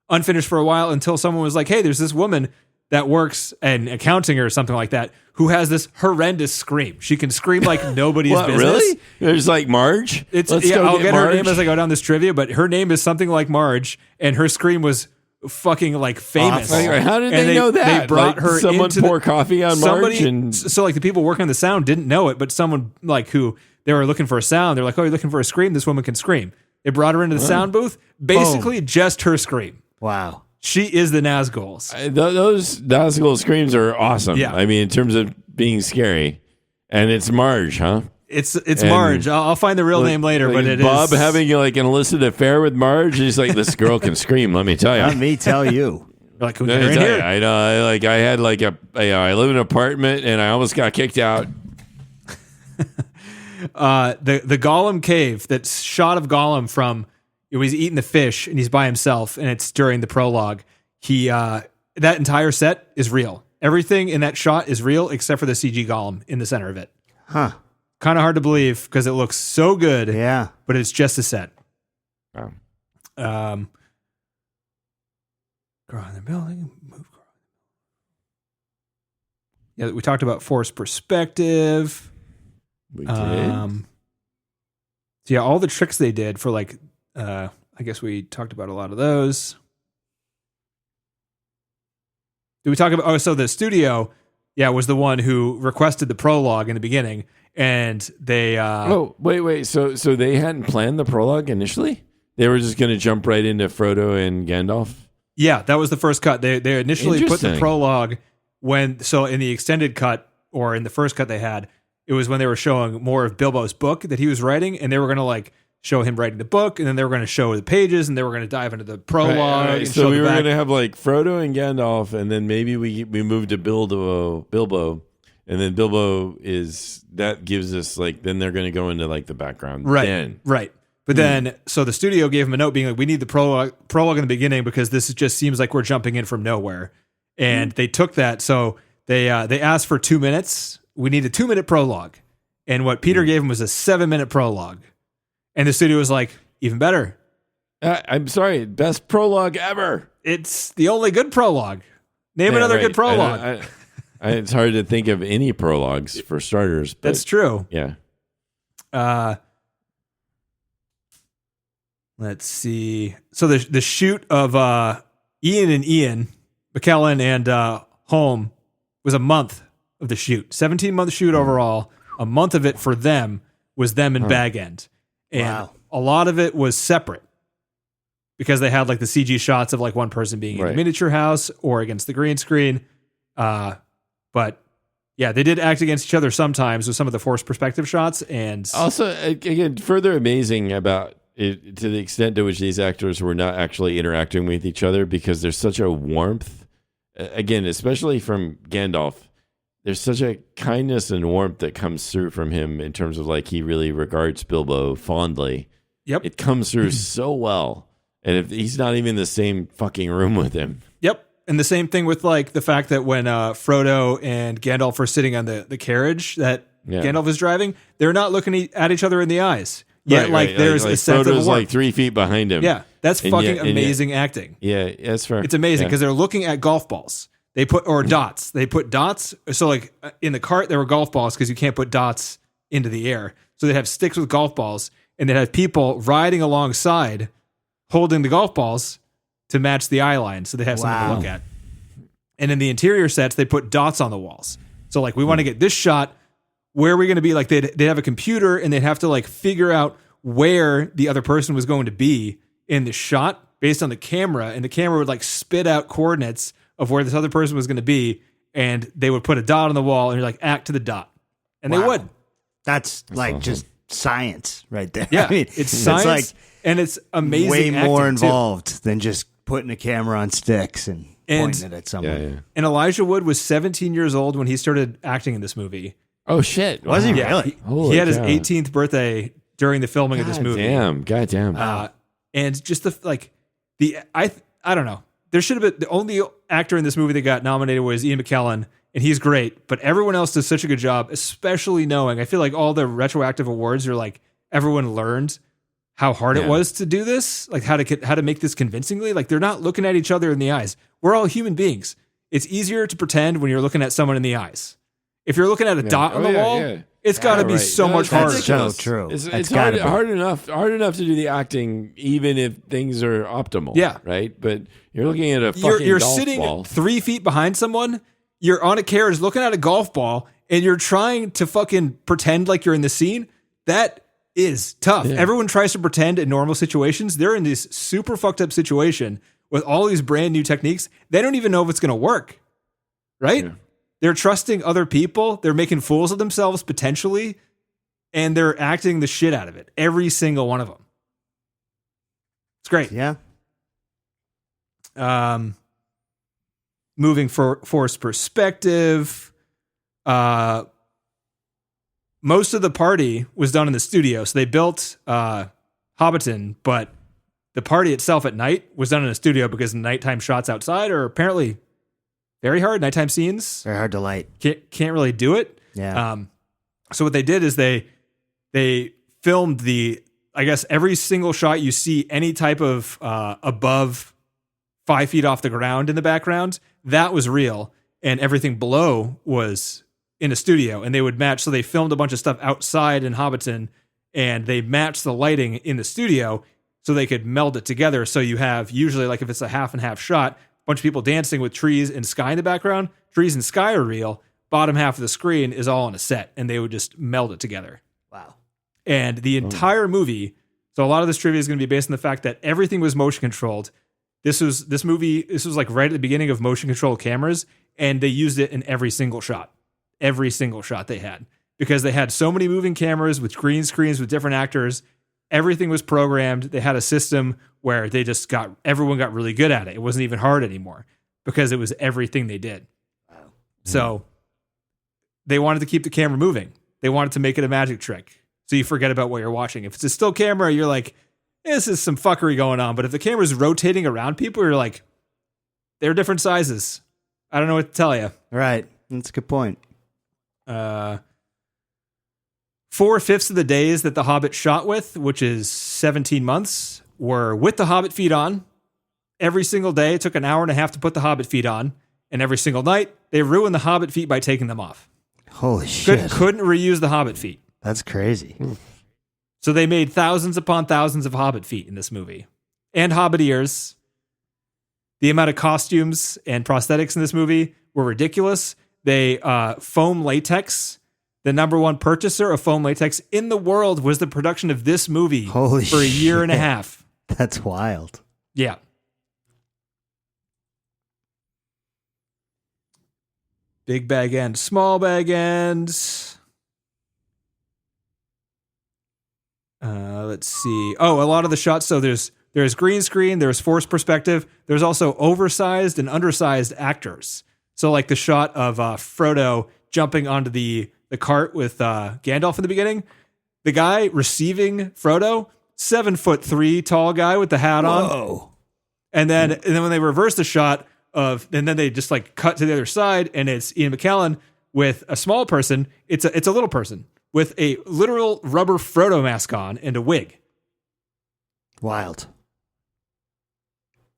unfinished for a while until someone was like, hey, there's this woman that works in accounting or something like that who has this horrendous scream. She can scream like nobody's business. Really? There's like Marge? I'll get her name as I go down this trivia, but her name is something like Marge, and her scream was fucking like famous. How did they know that? They brought her someone pour coffee on Marge, and so like the people working on the sound didn't know it, but someone like who they were looking for a sound, they're like, oh, you're looking for a scream? This woman can scream. They brought her into the sound booth, basically just her scream. Wow. She is the Nazguls. Those Nazgul screams are awesome. Yeah. I mean, in terms of being scary, and it's Marge, huh? It's Marge. I'll find the real name later, but it Bob is having like an illicit affair with Marge. He's like, this girl can scream. Let me tell you. Let me tell you. Like, who in here? I know. I had like I live in an apartment and I almost got kicked out. The Gollum cave, that shot of Gollum from he's eating the fish and he's by himself, and it's during the prologue. That entire set is real. Everything in that shot is real except for the CG Gollum in the center of it. Huh. Kind of hard to believe because it looks so good. Yeah. But it's just a set. Wow. Grow in the building. Move. Yeah, we talked about forced perspective. We did. So yeah, all the tricks they did for like, I guess we talked about a lot of those. Did we talk about? So the studio, was the one who requested the prologue in the beginning. And they wait. So they hadn't planned the prologue initially? They were just going to jump right into Frodo and Gandalf? Yeah, that was the first cut. They initially put the prologue in the extended cut, or in the first cut they had, it was when they were showing more of Bilbo's book that he was writing, and they were going to like show him writing the book, and then they were going to show the pages, and they were going to dive into the prologue. Right. So we were going to have like Frodo and Gandalf, and then maybe we moved to Bilbo. And then Bilbo that gives us like, then they're going to go into like the background. Right. Right. But then, so the studio gave him a note being like, we need the prologue in the beginning because this just seems like we're jumping in from nowhere. And they took that. So they asked for 2 minutes. We need a 2-minute prologue. And what Peter gave him was a 7-minute prologue. And the studio was like, even better. I'm sorry, best prologue ever. It's the only good prologue. Name another good prologue. It's hard to think of any prologues for starters. But that's true. Yeah. Let's see. So the shoot of Ian and Ian, McKellen and Holm was a month of the shoot. 17-month shoot overall. A month of it for them was them in Bag End. And a lot of it was separate because they had like the CG shots of like one person being in a miniature house or against the green screen. But yeah, they did act against each other sometimes with some of the forced perspective shots. And also, again, further amazing about it, to the extent to which these actors were not actually interacting with each other, because there's such a warmth, again, especially from Gandalf, there's such a kindness and warmth that comes through from him in terms of like he really regards Bilbo fondly. Yep. It comes through so well. And if he's not even in the same fucking room with him. Yep. And the same thing with like the fact that when Frodo and Gandalf are sitting on the carriage that Gandalf is driving, they're not looking at each other in the eyes. Yet, there's a sense Frodo's of warmth. like 3 feet behind him. Yeah, that's fucking amazing acting. Yeah, that's fair. It's amazing because they're looking at golf balls. They put dots. They put dots. So like in the cart, there were golf balls because you can't put dots into the air. So they have sticks with golf balls, and they have people riding alongside, holding the golf balls to match the eye line. So they have something to look at. And in the interior sets, they put dots on the walls. So like we want to get this shot. Where are we going to be? Like they'd have a computer and they'd have to like figure out where the other person was going to be in the shot based on the camera. And the camera would like spit out coordinates of where this other person was going to be. And they would put a dot on the wall and you're like, act to the dot. And they would. That's like awesome. Just science right there. Yeah. I mean, it's science like and it's amazing. Way more involved too. Than just putting a camera on sticks and pointing it at someone. Yeah. And Elijah Wood was 17 years old when he started acting in this movie. Oh shit! Was he really? He had his 18th birthday during the filming of this movie. Goddamn! And just I don't know. There should have been the only actor in this movie that got nominated was Ian McKellen, and he's great. But everyone else does such a good job, especially knowing. I feel like all the retroactive awards are like everyone learned how hard it was to do this, like how to make this convincingly. Like they're not looking at each other in the eyes. We're all human beings. It's easier to pretend when you're looking at someone in the eyes. If you're looking at a dot on the wall, it's got to be so much harder. That's so true. It's hard enough to do the acting, even if things are optimal. Yeah, right. But you're looking at a fucking you're golf sitting ball. 3 feet behind someone. You're on a carriage looking at a golf ball, and you're trying to fucking pretend like you're in the scene. That is tough. Yeah. Everyone tries to pretend in normal situations. They're in this super fucked up situation with all these brand new techniques. They don't even know if it's going to work. Right. Yeah. They're trusting other people. They're making fools of themselves potentially, and they're acting the shit out of it. Every single one of them. It's great. Yeah. Moving forced perspective. Most of the party was done in the studio. So they built Hobbiton, but the party itself at night was done in a studio because nighttime shots outside are apparently very hard. Nighttime scenes. Very hard to light. Can't really do it. Yeah. So what they did is they filmed I guess every single shot you see any type of above 5 feet off the ground in the background, that was real. And everything below was in a studio, and they would match. So they filmed a bunch of stuff outside in Hobbiton, and they matched the lighting in the studio so they could meld it together. So you have usually, like if it's a half and half shot, bunch of people dancing with trees and sky in the background. Trees and sky are real. Bottom half of the screen is all on a set, and they would just meld it together. Wow. And the entire movie, so a lot of this trivia is going to be based on the fact that everything was motion controlled. This was like right at the beginning of motion controlled cameras, and they used it in every single shot they had, because they had so many moving cameras with green screens with different actors. Everything was programmed. They had a system where everyone got really good at it. It wasn't even hard anymore because it was everything they did. Wow. So they wanted to keep the camera moving. They wanted to make it a magic trick. So you forget about what you're watching. If it's a still camera, you're like, this is some fuckery going on. But if the camera's rotating around people, you're like, they're different sizes. I don't know what to tell you. Right. That's a good point. 4/5 of the days that The Hobbit shot with, which is 17 months, were with the Hobbit feet on. Every single day, it took an hour and a half to put the Hobbit feet on. And every single night, they ruined the Hobbit feet by taking them off. Holy shit. Couldn't reuse the Hobbit feet. That's crazy. So they made thousands upon thousands of Hobbit feet in this movie. And Hobbit ears. The amount of costumes and prosthetics in this movie were ridiculous. They foam latex. The number one purchaser of foam latex in the world was the production of this movie for a year and a half. That's wild. Yeah. Big bag end, small bag end. Let's see. Oh, a lot of the shots. So there's green screen, there's forced perspective. There's also oversized and undersized actors. So like the shot of Frodo jumping onto the cart with Gandalf in the beginning. The guy receiving Frodo, 7'3" tall guy with the hat on. Whoa. And then when they reverse the shot and then they just like cut to the other side, and it's Ian McKellen with a small person. It's a little person with a literal rubber Frodo mask on and a wig. Wild.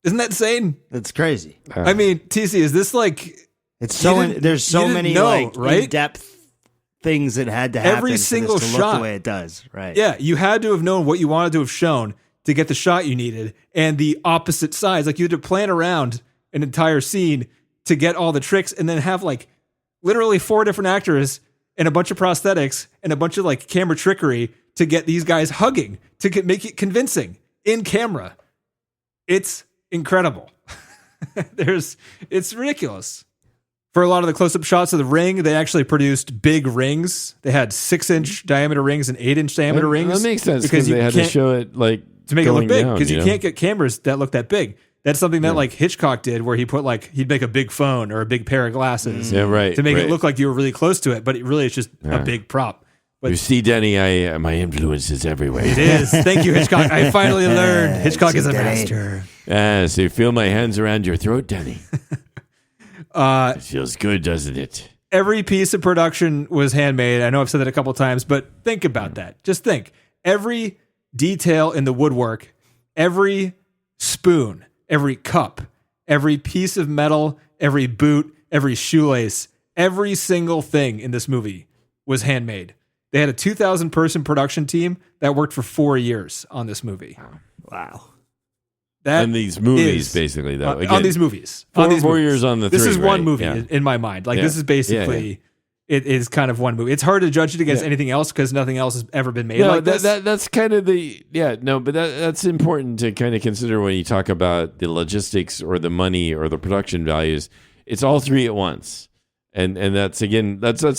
Isn't that insane? That's crazy. I mean, TC, is this like... It's so there's so many like right? in-depth things that had to happen every single for this to shot look the way it does. Right. Yeah, you had to have known what you wanted to have shown to get the shot you needed, and the opposite sides. Like you had to plan around an entire scene to get all the tricks, and then have like literally 4 different actors and a bunch of prosthetics and a bunch of like camera trickery to get these guys hugging to make it convincing in camera. It's incredible. It's ridiculous. For a lot of the close-up shots of the ring, they actually produced big rings. They had 6-inch diameter rings and 8-inch diameter rings. That makes sense because they had to show it like to make it look big, because you can't get cameras that look that big. That's something that like Hitchcock did, where he'd make a big phone or a big pair of glasses, to make it look like you were really close to it, but it really is just a big prop. But you see, Denny, my influence is everywhere. It is. Thank you, Hitchcock. I finally learned Hitchcock is a master. So you feel my hands around your throat, Denny. It feels good, doesn't it? Every piece of production was handmade. I know I've said that a couple of times, but think about that. Just think. Every detail in the woodwork, every spoon, every cup, every piece of metal, every boot, every shoelace, every single thing in this movie was handmade. They had a 2,000-person production team that worked for 4 years on this movie. Wow. And these movies, basically, though. Again, on these movies. 4 years on the This three, is one right? movie in my mind. Like, this is basically... It is kind of one movie. It's hard to judge it against anything else because nothing else has ever been made like this. That's kind of but that's important to kind of consider when you talk about the logistics or the money or the production values. It's all 3 at once. And that's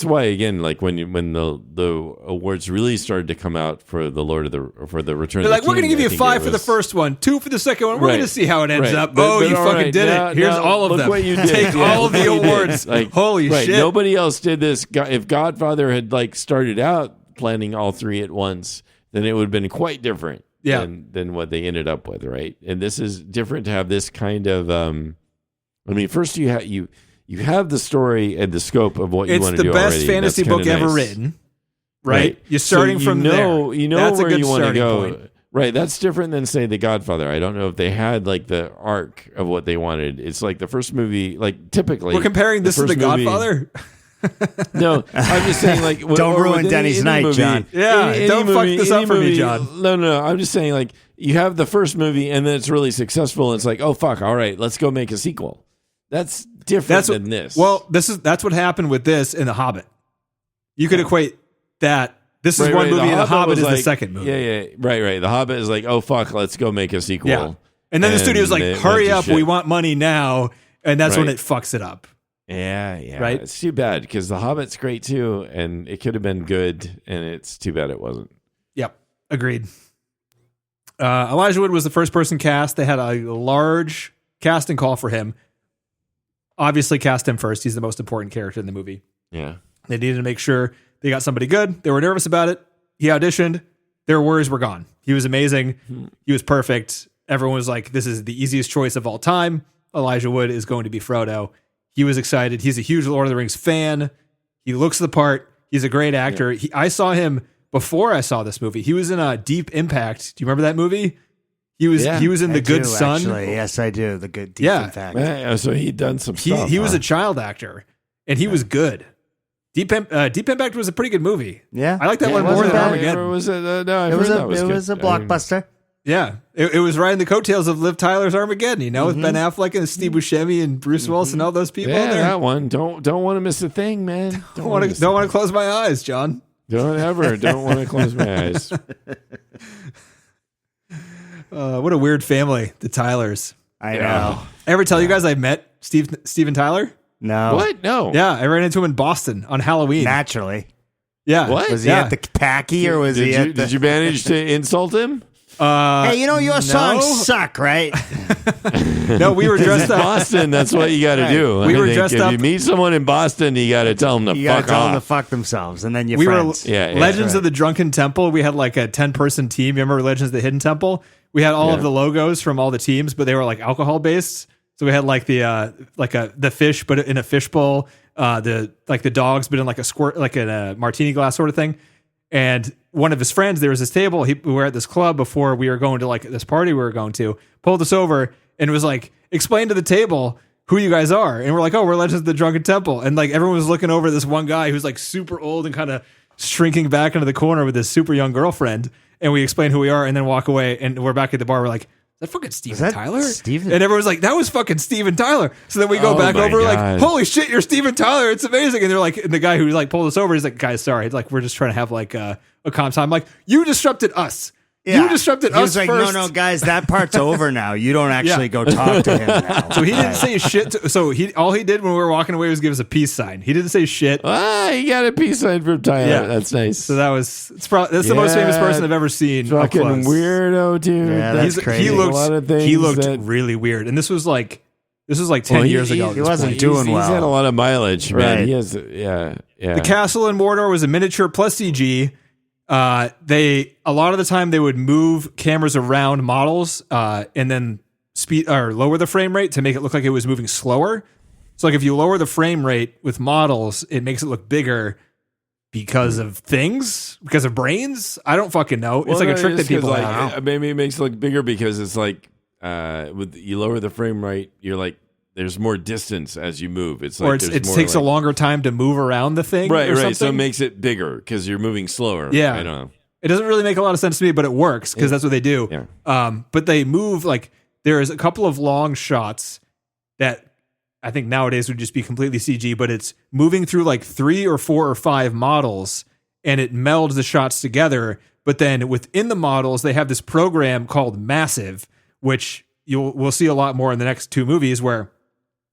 why like when the awards really started to come out for the Return of the King, we're going to give you 5 for the first one, 2 for the second one. We're going to see how it ends up. You fucking did it. Here's all of them. What you did. Take all of the awards. Like, holy shit! Nobody else did this. If Godfather had like started out planning all 3 at once, then it would have been quite different. Than what they ended up with, right? And this is different to have this kind of. First you have the story and the scope of what you want to do already. It's the best fantasy book ever written, right? You're starting from there. You know that's where you want to go. Point. Right, that's different than, say, The Godfather. I don't know if they had, like, the arc of what they wanted. It's like the first movie, like, typically... We're comparing this to The Godfather? No, I'm just saying, like... Don't ruin Denny's night, movie, John. Yeah, don't fuck this up for me, John. No, I'm just saying, like, you have the first movie, and then it's really successful, and it's like, oh, fuck, all right, let's go make a sequel. That's different than this. Well, that's what happened with this in The Hobbit. You could equate that. This is one movie, and The Hobbit is the second movie. Yeah, right. The Hobbit is like, oh fuck, let's go make a sequel. Yeah. And then the studio's like, hurry up, we want money now, and that's when it fucks it up. Yeah. Right? It's too bad because The Hobbit's great too, and it could have been good, and it's too bad it wasn't. Yep, agreed. Elijah Wood was the first person cast. They had a large casting call for him. Obviously cast him first. He's the most important character in the movie. Yeah. They needed to make sure they got somebody good. They were nervous about it. He auditioned. Their worries were gone. He was amazing. He was perfect. Everyone was like, this is the easiest choice of all time. Elijah Wood is going to be Frodo. He was excited. He's a huge Lord of the Rings fan. He looks the part. He's a great actor. Yeah. I saw him before I saw this movie. He was in a Deep Impact. Do you remember that movie? He was in The Good Son. Actually. Yes, I do. The Good Deep Impact. Yeah, so he'd done some stuff. He was a child actor, and he was good. Deep Impact was a pretty good movie. Yeah, I like that one more than Armageddon. It was a blockbuster. Yeah, it was riding the coattails of Liv Tyler's Armageddon, with Ben Affleck and Steve Buscemi and Bruce Willis and all those people. Yeah, there. that one. Don't want to miss a thing, man. Don't want to close my eyes, John. Don't want to close my eyes. What a weird family, the Tylers. I know. I ever tell you guys I met Steven Tyler? No. What? No. Yeah, I ran into him in Boston on Halloween. Naturally. Yeah. What? Was he at the Packy or was he at the... Did you manage to insult him? Hey, your songs suck, right? No, we were dressed up. Boston, that's what you got to do. We were dressed up. If you meet someone in Boston, you got to tell them to fuck tell off. them to fuck themselves, and then We friends. were Legends of the Drunken Temple. We had like a 10-person team. You remember Legends of the Hidden Temple? We had all of the logos from all the teams, but they were like alcohol based. So we had like the fish, but in a fishbowl. The dogs, but in like a squirt, like in a martini glass sort of thing. And one of his friends, there was this table. We were at this club before we were going to like this party we were going to. Pulled us over and was like, explain to the table who you guys are. And we're like, oh, we're Legends of the Drunken Temple. And like everyone was looking over this one guy who's like super old and kind of shrinking back into the corner with this super young girlfriend. And we explain who we are and then walk away. And we're back at the bar. We're like, that fucking Steven Tyler? And everyone's like, that was fucking Steven Tyler. So then we go back over, like, holy shit, you're Steven Tyler. It's amazing. And they're like, and the guy who like pulled us over, he's like, guys, sorry. Like, we're just trying to have like a calm time. I'm like, you disrupted us. Yeah. You disrupted us. He was like, first. No, guys, that part's over now. You don't actually go talk to him now. So he didn't say shit. All he did when we were walking away was give us a peace sign. He didn't say shit. He got a peace sign from Tyler. Yeah. That's nice. So that's the most famous person I've ever seen. Fucking weirdo, dude. Yeah, that's crazy. He looked really weird. And this was like 10 years ago. He wasn't doing well. He's had a lot of mileage, man. Right. He has, yeah. The castle in Mordor was a miniature plus CG. A lot of the time they would move cameras around models and then speed or lower the frame rate to make it look like it was moving slower. So like if you lower the frame rate with models, it makes it look bigger because of brains. I don't fucking know. It's like a trick that people have. Maybe it makes it look bigger because it's like with you lower the frame rate, you're like there's more distance as you move. It's like it takes a longer time to move around the thing. Right. Something. So it makes it bigger because you're moving slower. Yeah. I don't know. It doesn't really make a lot of sense to me, but it works because that's what they do. Yeah. But they move like there is a couple of long shots that I think nowadays would just be completely CG, but it's moving through like 3 or 4 or 5 models and it melds the shots together. But then within the models, they have this program called Massive, which we'll see a lot more in the next 2 movies where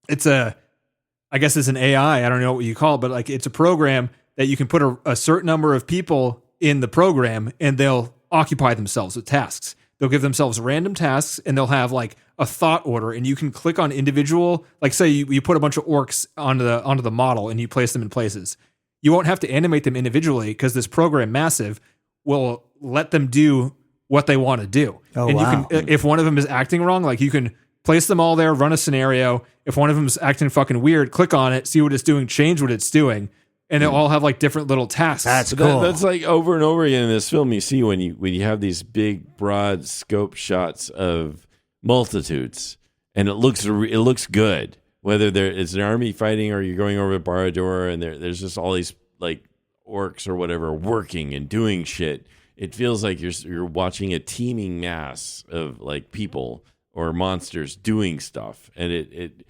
I guess it's an AI. I don't know what you call it, but like it's a program that you can put a certain number of people in the program and they'll occupy themselves with tasks. They'll give themselves random tasks and they'll have like a thought order and you can click on individual, like say you put a bunch of orcs onto the model and you place them in places. You won't have to animate them individually because this program Massive will let them do what they want to do. Oh, and wow. you can, if one of them is acting wrong, like you can place them all there, run a scenario. If one of them is acting fucking weird, click on it, see what it's doing, change what it's doing. And they'll all have like different little tasks. That's cool. That's like over and over again in this film. You see when you have these big, broad scope shots of multitudes, and it looks good. Whether it's an army fighting or you're going over Barad-dûr, and there's just all these like orcs or whatever working and doing shit. It feels like you're watching a teeming mass of like people or monsters doing stuff, and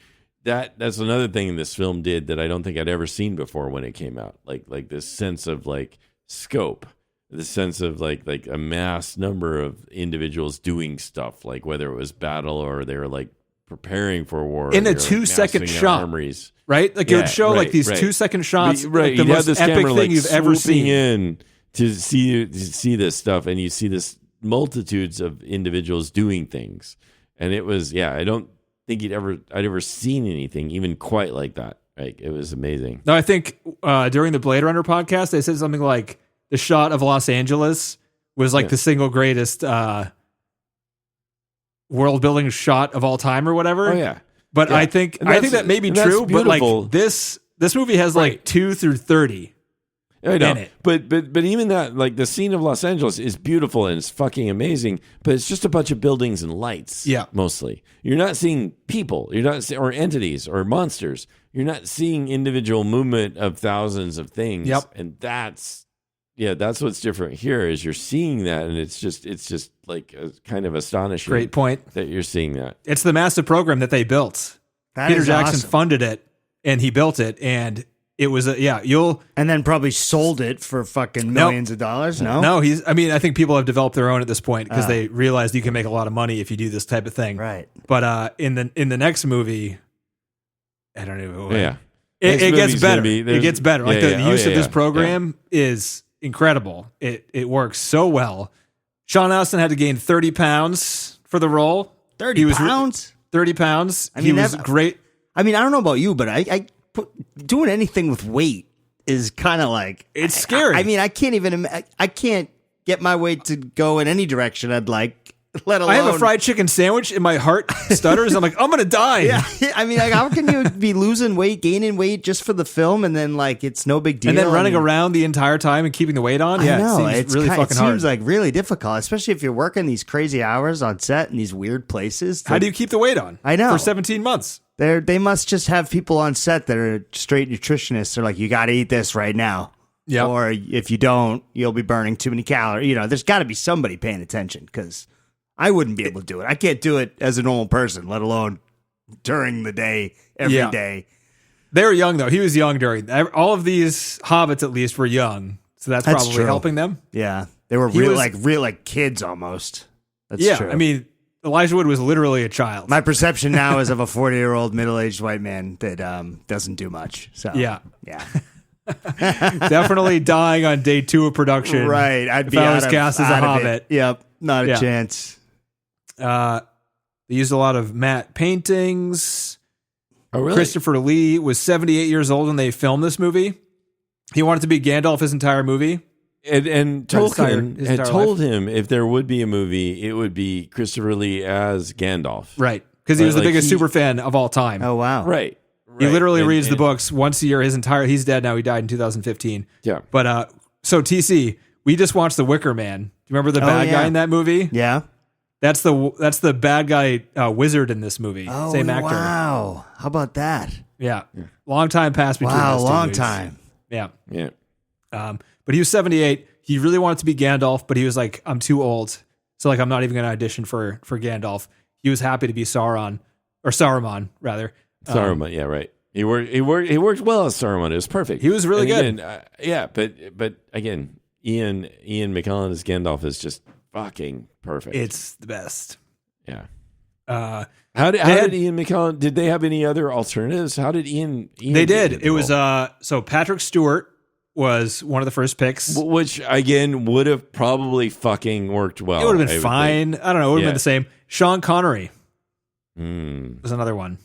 that's another thing this film did that I don't think I'd ever seen before when it came out. Like this sense of like scope, the sense of like a mass number of individuals doing stuff, like whether it was battle or they were like preparing for war in a 2-second shot, armories. Right? Like it would show like these 2-second shots, right? Like the most epic camera, thing you've ever seen. In to see this stuff, and you see this multitudes of individuals doing things, and it was I don't think I'd ever seen anything even quite like that. Like, it was amazing. No, I think during the Blade Runner podcast, they said something like the shot of Los Angeles was like the single greatest world building shot of all time or whatever. Oh yeah. But I think that may be true, but like this movie has like 2 through 30 in it. But even that, like, the scene of Los Angeles is beautiful and it's fucking amazing, but it's just a bunch of buildings and lights. Yeah. Mostly. You're not seeing people. You're not or entities or monsters. You're not seeing individual movement of thousands of things. Yep. And that's what's different here is you're seeing that, and it's just like kind of astonishing. Great point. That you're seeing that. It's the massive program that they built. Peter Jackson funded it, and he built it, and it was and then probably sold it for fucking millions of dollars. No, I think people have developed their own at this point because they realized you can make a lot of money if you do this type of thing. Right. But in the next movie, I don't know. Yeah. It gets better. It gets better. Like the use of this program is incredible. It works so well. Sean Astin had to gain 30 pounds for the role. 30 pounds? 30 pounds. I mean, he was great. I mean, I don't know about you, but doing anything with weight is kind of like... It's scary. I mean, I can't get my weight to go in any direction I'd like, let alone... I have a fried chicken sandwich and my heart stutters. I'm like, I'm going to die. Yeah, I mean, like, how can you be losing weight, gaining weight just for the film, and then, like, it's no big deal? And then running around the entire time and keeping the weight on? I know. It seems really fucking hard. It seems like really difficult, especially if you're working these crazy hours on set in these weird places. How do you keep the weight on? I know. For 17 months. They must just have people on set that are straight nutritionists. They're like, you got to eat this right now. Yeah. Or if you don't, you'll be burning too many calories. You know, there's got to be somebody paying attention because I wouldn't be able to do it. I can't do it as a normal person, let alone during the day, every day. They were young, though. He was young during... All of these hobbits, at least, were young. So that's probably true. helping them. Yeah. They were real kids almost. That's true. I mean... Elijah Wood was literally a child. My perception now is of a 40-year-old middle-aged white man that doesn't do much. So yeah. Definitely dying on day 2 of production. Right. If I was cast as a hobbit. Yep. Not a chance. They used a lot of matte paintings. Oh, really? Christopher Lee was 78 years old when they filmed this movie. He wanted to be Gandalf his entire movie. And Tolkien had told him if there would be a movie, it would be Christopher Lee as Gandalf. Right. Because he was the biggest super fan of all time. Oh, wow. Right. He literally reads the books once a year. He's dead now. He died in 2015. Yeah. But so TC, we just watched The Wicker Man. Do you remember the bad guy in that movie? Yeah. That's the bad guy wizard in this movie. Oh, Same actor. Wow. How about that? Yeah. Long time passed between those two long movies. time. Yeah. Yeah. But he was 78. He really wanted to be Gandalf, but he was like, I'm too old. So like, I'm not even going to audition for Gandalf. He was happy to be Saruman, rather. Saruman, yeah, right. He worked well as Saruman. It was perfect. He was really good. Again, but again, Ian McKellen as Gandalf is just fucking perfect. It's the best. Yeah. How did Ian McKellen? Did they have any other alternatives? How did Ian they did. It was so Patrick Stewart was one of the first picks, which again would have probably fucking worked well. It would have been fine. I don't know. It would have been the same. Sean Connery was another one.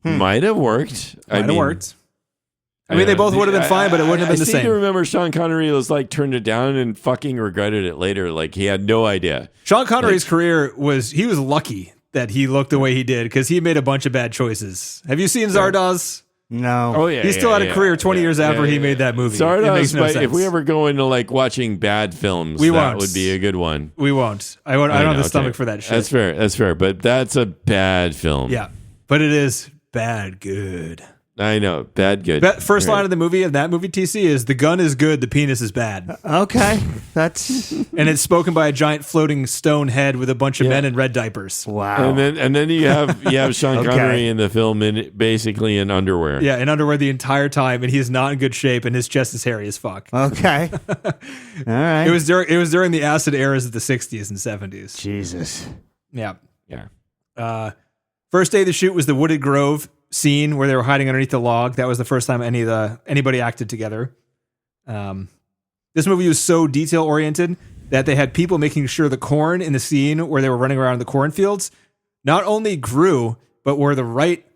Might have worked. I mean, they both would have been fine, but it wouldn't have been the same. I seem to remember Sean Connery was like turned it down and fucking regretted it later. Like he had no idea. Sean Connery's career he was lucky that he looked the way he did because he made a bunch of bad choices. Have you seen Zardoz? No. Oh yeah. He still had a career 20 years after he made that movie. Zardoz, it makes no sense. If we ever go into like watching bad films, that would be a good one. We won't. I don't have the stomach for that shit. That's fair. But that's a bad film. Yeah. But it is bad good. I know. Bad good. First line of the movie, of that movie, TC, is the gun is good, the penis is bad. Okay. That's and it's spoken by a giant floating stone head with a bunch of men in red diapers. Wow. And then you have Sean Connery in the film basically in underwear. Yeah, in underwear the entire time, and he's not in good shape, and his chest is hairy as fuck. Okay. All right. It was during the acid eras of the 60s and 70s. Jesus. Yeah. Yeah. First day of the shoot was the Wooded Grove scene where they were hiding underneath the log. That was the first time anybody acted together. This movie was so detail oriented that they had people making sure the corn in the scene where they were running around in the cornfields not only grew but were the right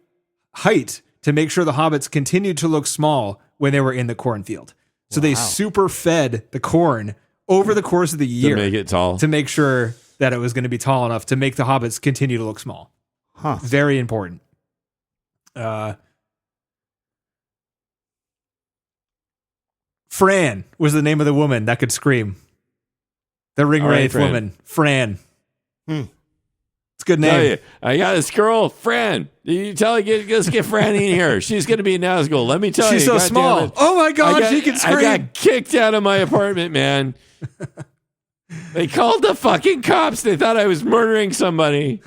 height to make sure the hobbits continued to look small when they were in the cornfield. So they super fed the corn over the course of the year to make it tall, to make sure that it was going to be tall enough to make the hobbits continue to look small. Huh. Very important. Fran was the name of the woman that could scream. The ring wraith woman, Fran. It's a good name. I got this girl, Fran. You tell her, let's get Fran in here. She's going to be in Nazgul. Let me tell you. She's so small. Oh my God, she can scream. I got kicked out of my apartment, man. They called the fucking cops. They thought I was murdering somebody.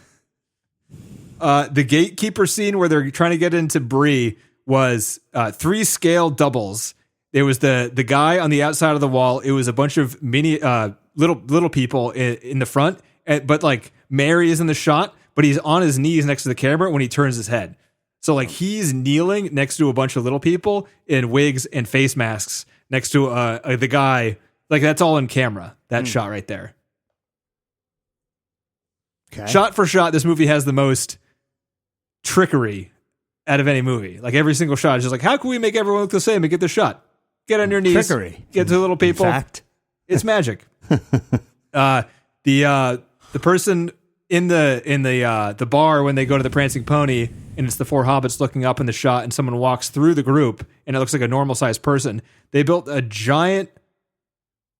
The gatekeeper scene where they're trying to get into Bree was 3 scale doubles. There was the guy on the outside of the wall. It was a bunch of mini little people in the front, but like Mary is in the shot, but he's on his knees next to the camera when he turns his head. So like he's kneeling next to a bunch of little people in wigs and face masks next to the guy. Like that's all in camera. That shot right there. Okay. Shot for shot, this movie has the most trickery out of any movie. Like every single shot is just like, how can we make everyone look the same and get the shot? Get on your knees. Trickery. Get to the little people. In fact. It's magic. The person in the bar when they go to the Prancing Pony and it's the 4 hobbits looking up in the shot and someone walks through the group and it looks like a normal sized person. They built a giant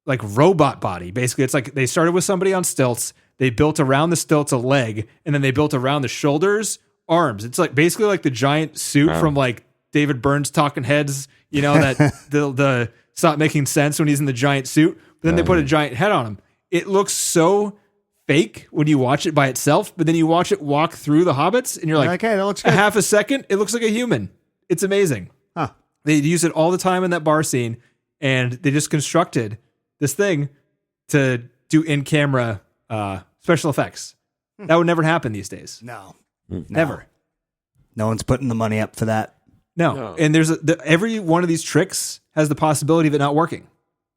like robot body. Basically, it's like they started with somebody on stilts. They built around the stilts a leg, and then they built around the shoulders arms. It's like basically like the giant suit from like David Byrne's Talking Heads. You know that the stop making sense when he's in the giant suit. But then they put a giant head on him. It looks so fake when you watch it by itself, but then you watch it walk through the hobbits, and you're like, okay, that looks good. A half a second, it looks like a human. It's amazing. Huh. They use it all the time in that bar scene, and they just constructed this thing to do in-camera special effects. That would never happen these days. No. Never. No one's putting the money up for that. No. And there's every one of these tricks has the possibility of it not working,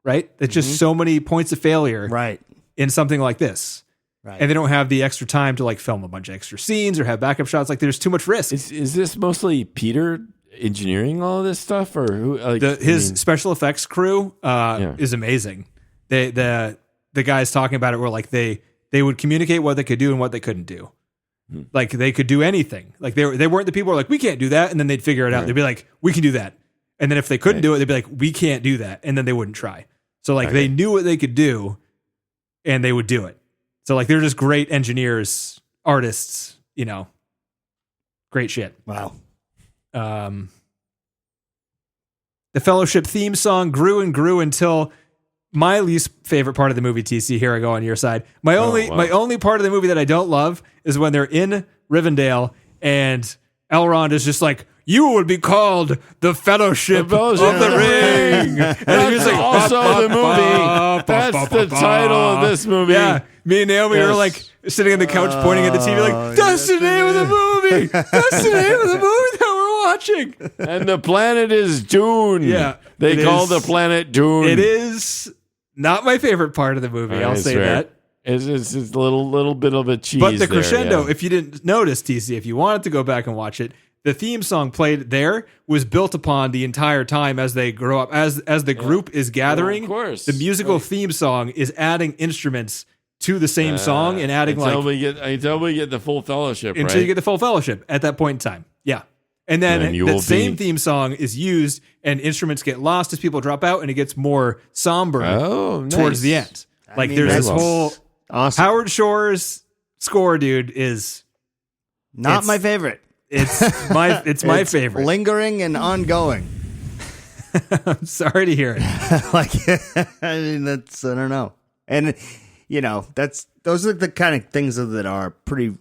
right? It's just so many points of failure in something like this. Right. And they don't have the extra time to like film a bunch of extra scenes or have backup shots. Like there's too much risk. Is this mostly Peter engineering all of this stuff, or who? Like, his special effects crew is amazing. The guys talking about it were like they would communicate what they could do and what they couldn't do. Like they could do anything. Like they weren't the people who were like, we can't do that, and then they'd figure it out. They'd be like, we can do that. And then if they couldn't do it, they'd be like, we can't do that, and then they wouldn't try. So like they knew what they could do, and they would do it. So like they're just great engineers, artists, you know. Great shit. Wow. The Fellowship theme song grew and grew until my least favorite part of the movie, TC, here I go on your side. My only part of the movie that I don't love is when they're in Rivendell and Elrond is just like, you would be called the Fellowship of the Ring. And that's like, also the movie. That's the title of this movie. Yeah. Me and Naomi were like sitting on the couch pointing at the TV like, that's the name of the movie. That's the name of the movie that we're watching. And the planet is Dune. Yeah. They call the planet Dune. It is not my favorite part of the movie. I'll say that. It's a little bit of a cheese. But the crescendo, if you didn't notice, TC, if you wanted to go back and watch it, the theme song played there was built upon the entire time as they grow up. As the group is gathering, of course. The musical theme song is adding instruments to the same song and adding until we get the full fellowship, until you get the full fellowship at that point in time. Yeah. And then that same theme song is used and instruments get lost as people drop out and it gets more somber towards the end. Like there's this whole Howard Shore's score, dude, is not my favorite. It's my favorite. Lingering and ongoing. I'm sorry to hear it. I mean, I don't know. And you know, those are the kind of things that are pretty,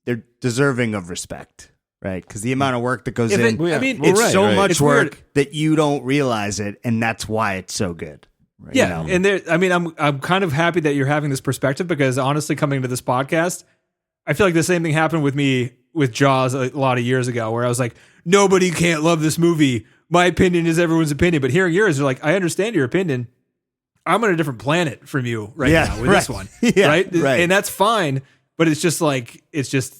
they're deserving of respect, right? Because the amount of work that goes in, it's so much work that you don't realize it, and that's why it's so good. Right? Yeah, and I'm kind of happy that you're having this perspective because honestly, coming to this podcast, I feel like the same thing happened with me with Jaws a lot of years ago, where I was like, nobody can't love this movie. My opinion is everyone's opinion, but hearing yours, you're like, I understand your opinion. I'm on a different planet from you now with this one, right? And that's fine. but it's just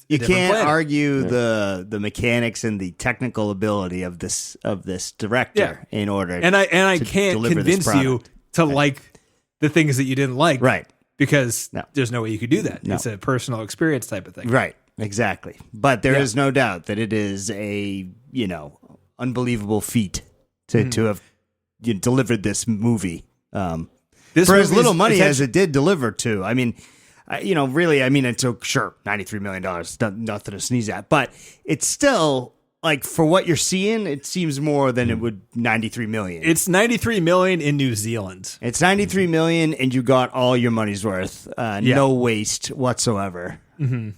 you can't argue the mechanics and the technical ability of this director in order. And I can't convince you to like the things that you didn't like, right? Because there's no way you could do that. It's a personal experience type of thing, right? Exactly. But there is no doubt that it is a unbelievable feat to have delivered this movie. For as little money as it did deliver to. I mean, really, it took, sure, $93 million, nothing to sneeze at, but it's still, like, for what you're seeing, it seems more than it would $93 million. It's $93 million in New Zealand. It's $93 million, and you got all your money's worth. No waste whatsoever. Mm-hmm.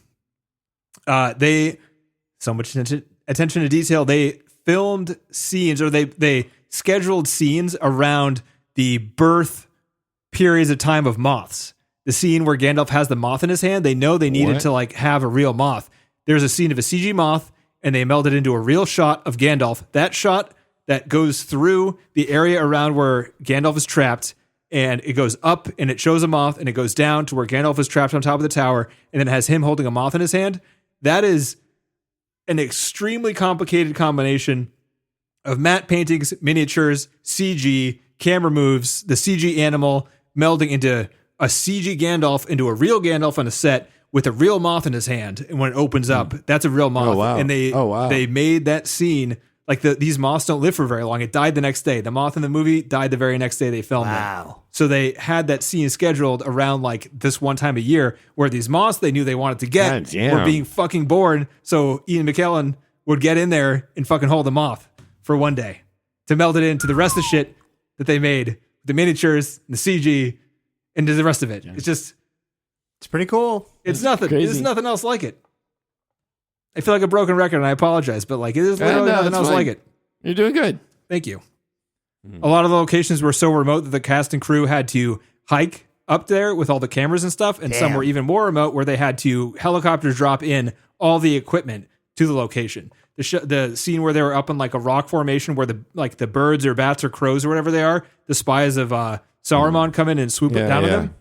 So much attention to detail. They filmed scenes, or they scheduled scenes around the birth periods of time of moths. The scene where Gandalf has the moth in his hand, they know they needed to have a real moth. There's a scene of a CG moth, and they melded into a real shot of Gandalf. That shot that goes through the area around where Gandalf is trapped, and it goes up and it shows a moth, and it goes down to where Gandalf is trapped on top of the tower, and then it has him holding a moth in his hand. That is an extremely complicated combination of matte paintings, miniatures, CG, camera moves, the CG animal melding into a CG Gandalf into a real Gandalf on a set with a real moth in his hand. And when it opens up, that's a real moth. Oh, wow. And they made that scene, like these moths don't live for very long. It died the next day. The moth in the movie died the very next day they filmed it. So they had that scene scheduled around like this one time a year where these moths they knew they wanted to get were being fucking born. So Ian McKellen would get in there and fucking hold the moth for one day to meld it into the rest of the shit that they made, the miniatures, the CG, and the rest of it. It's pretty cool. It's nothing. Crazy. There's nothing else like it. I feel like a broken record, and I apologize, but like it is literally nothing else like it. You're doing good. Thank you. A lot of the locations were so remote that the cast and crew had to hike up there with all the cameras and stuff, and some were even more remote where they had to helicopters drop in all the equipment to the location. The scene where they were up in like a rock formation where the birds or bats or crows or whatever they are, the spies of Saruman come in and swoop it down on them.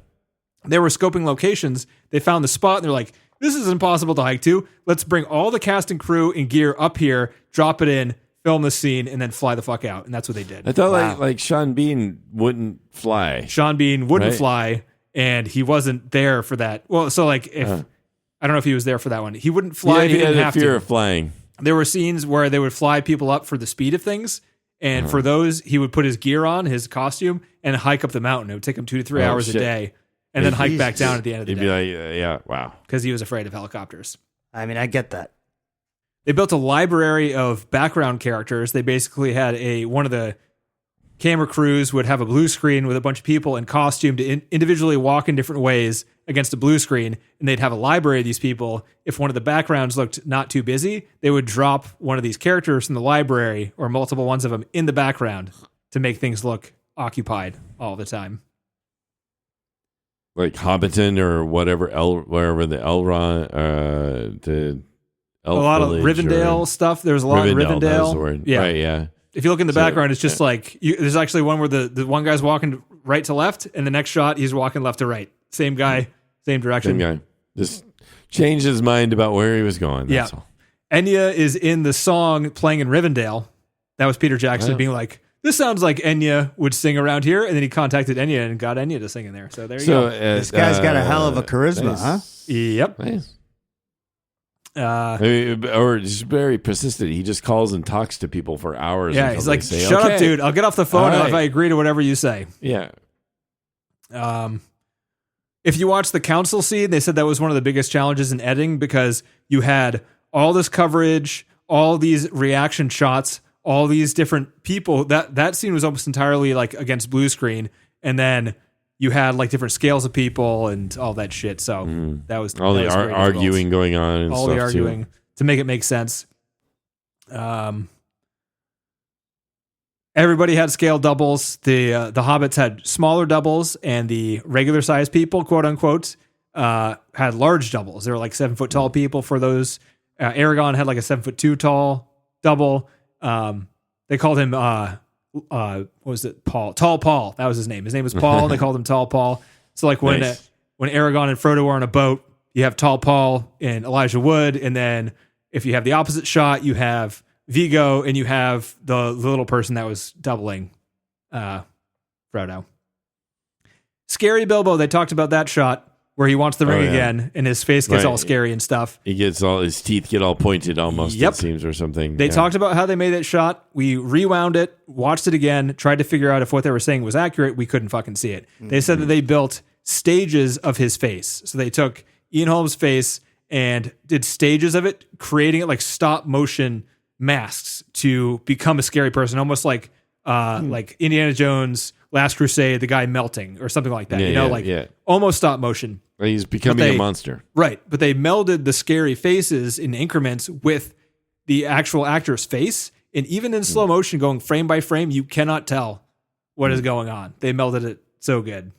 They were scoping locations. They found the spot and they're like, this is impossible to hike to. Let's bring all the cast and crew and gear up here, drop it in, film the scene, and then fly the fuck out. And that's what they did. I thought like Sean Bean wouldn't fly. Sean Bean wouldn't fly, and he wasn't there for that. Well, so like if I don't know if he was there for that one. He wouldn't fly. He didn't had have fear to. of flying. There were scenes where they would fly people up for the speed of things. And for those, he would put his gear on, his costume, and hike up the mountain. It would take him 2 to 3 hours a day, and then hike back down at the end of the day. He'd be like, wow. Because he was afraid of helicopters. I mean, I get that. They built a library of background characters. They basically had one of the camera crews would have a blue screen with a bunch of people in costume to individually walk in different ways against a blue screen, and they'd have a library of these people. If one of the backgrounds looked not too busy, they would drop one of these characters from the library or multiple ones of them in the background to make things look occupied all the time. Like Hobbiton or whatever, wherever the Lthlrien, a lot of Rivendell stuff. There's a lot of Rivendell. That was the word. Yeah. Right, yeah. If you look in the background, it's just like, there's actually one where the one guy's walking right to left, and the next shot, he's walking left to right. Same guy, same direction. Same guy. Just changed his mind about where he was going. That's all. Enya is in the song playing in Rivendell. That was Peter Jackson being like, this sounds like Enya would sing around here. And then he contacted Enya and got Enya to sing in there. So there you go. This guy's got a hell of a charisma, huh? Yep. Nice. Or just very persistent. He just calls and talks to people for hours. Yeah, he's like, shut up, dude. I'll get off the phone if I agree to whatever you say. Yeah. If you watch the council scene, they said that was one of the biggest challenges in editing because you had all this coverage, all these reaction shots, all these different people. That scene was almost entirely like against blue screen, and then you had like different scales of people and all that shit. So that was all the arguing going on, and all stuff the arguing too. To make it make sense. Everybody had scale doubles. The hobbits had smaller doubles, and the regular sized people, quote unquote, had large doubles. They were like 7 foot tall people for those. Aragorn had like a 7'2" tall double. They called him what was it? Paul. Tall Paul. That was his name. His name was Paul. They called him Tall Paul. So like when Aragorn and Frodo were on a boat, you have Tall Paul and Elijah Wood, and then if you have the opposite shot, you have Viggo, and you have the little person that was doubling Frodo. Scary Bilbo, they talked about that shot where he wants the ring again, and his face gets all scary and stuff. He gets his teeth get all pointed almost, it seems, or something. They talked about how they made that shot. We rewound it, watched it again, tried to figure out if what they were saying was accurate. We couldn't fucking see it. They said that they built stages of his face. So they took Ian Holmes' face and did stages of it, creating it like stop motion masks to become a scary person, almost like Indiana Jones' Last Crusade, the guy melting or something like that. Almost stop motion. He's becoming a monster. Right. But they melded the scary faces in increments with the actual actor's face. And even in slow motion, going frame by frame, you cannot tell what is going on. They melded it so good.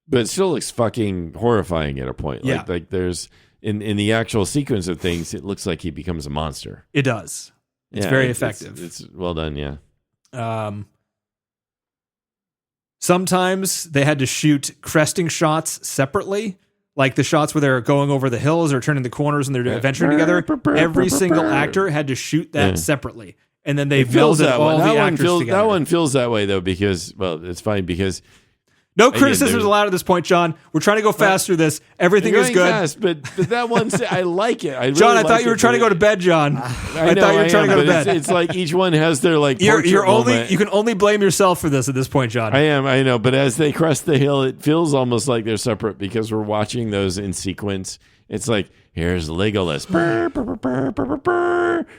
But it still looks fucking horrifying at a point. Like there's in the actual sequence of things, it looks like he becomes a monster. It does. It's very effective. It's well done, yeah. Sometimes they had to shoot cresting shots separately, like the shots where they're going over the hills or turning the corners and they're adventuring together. Every single actor had to shoot that separately. And then they melded all the actors together. That one feels that way, though, because, well, it's fine because... No criticisms allowed at this point, John. We're trying to go fast through this. Everything is good. Fast, but that one, I like it. John, I thought you were trying to go to bed, John. I thought you were trying to go to bed. It's like each one has their like. You can only blame yourself for this at this point, John. I know. But as they crest the hill, it feels almost like they're separate because we're watching those in sequence. It's like, here's Legolas.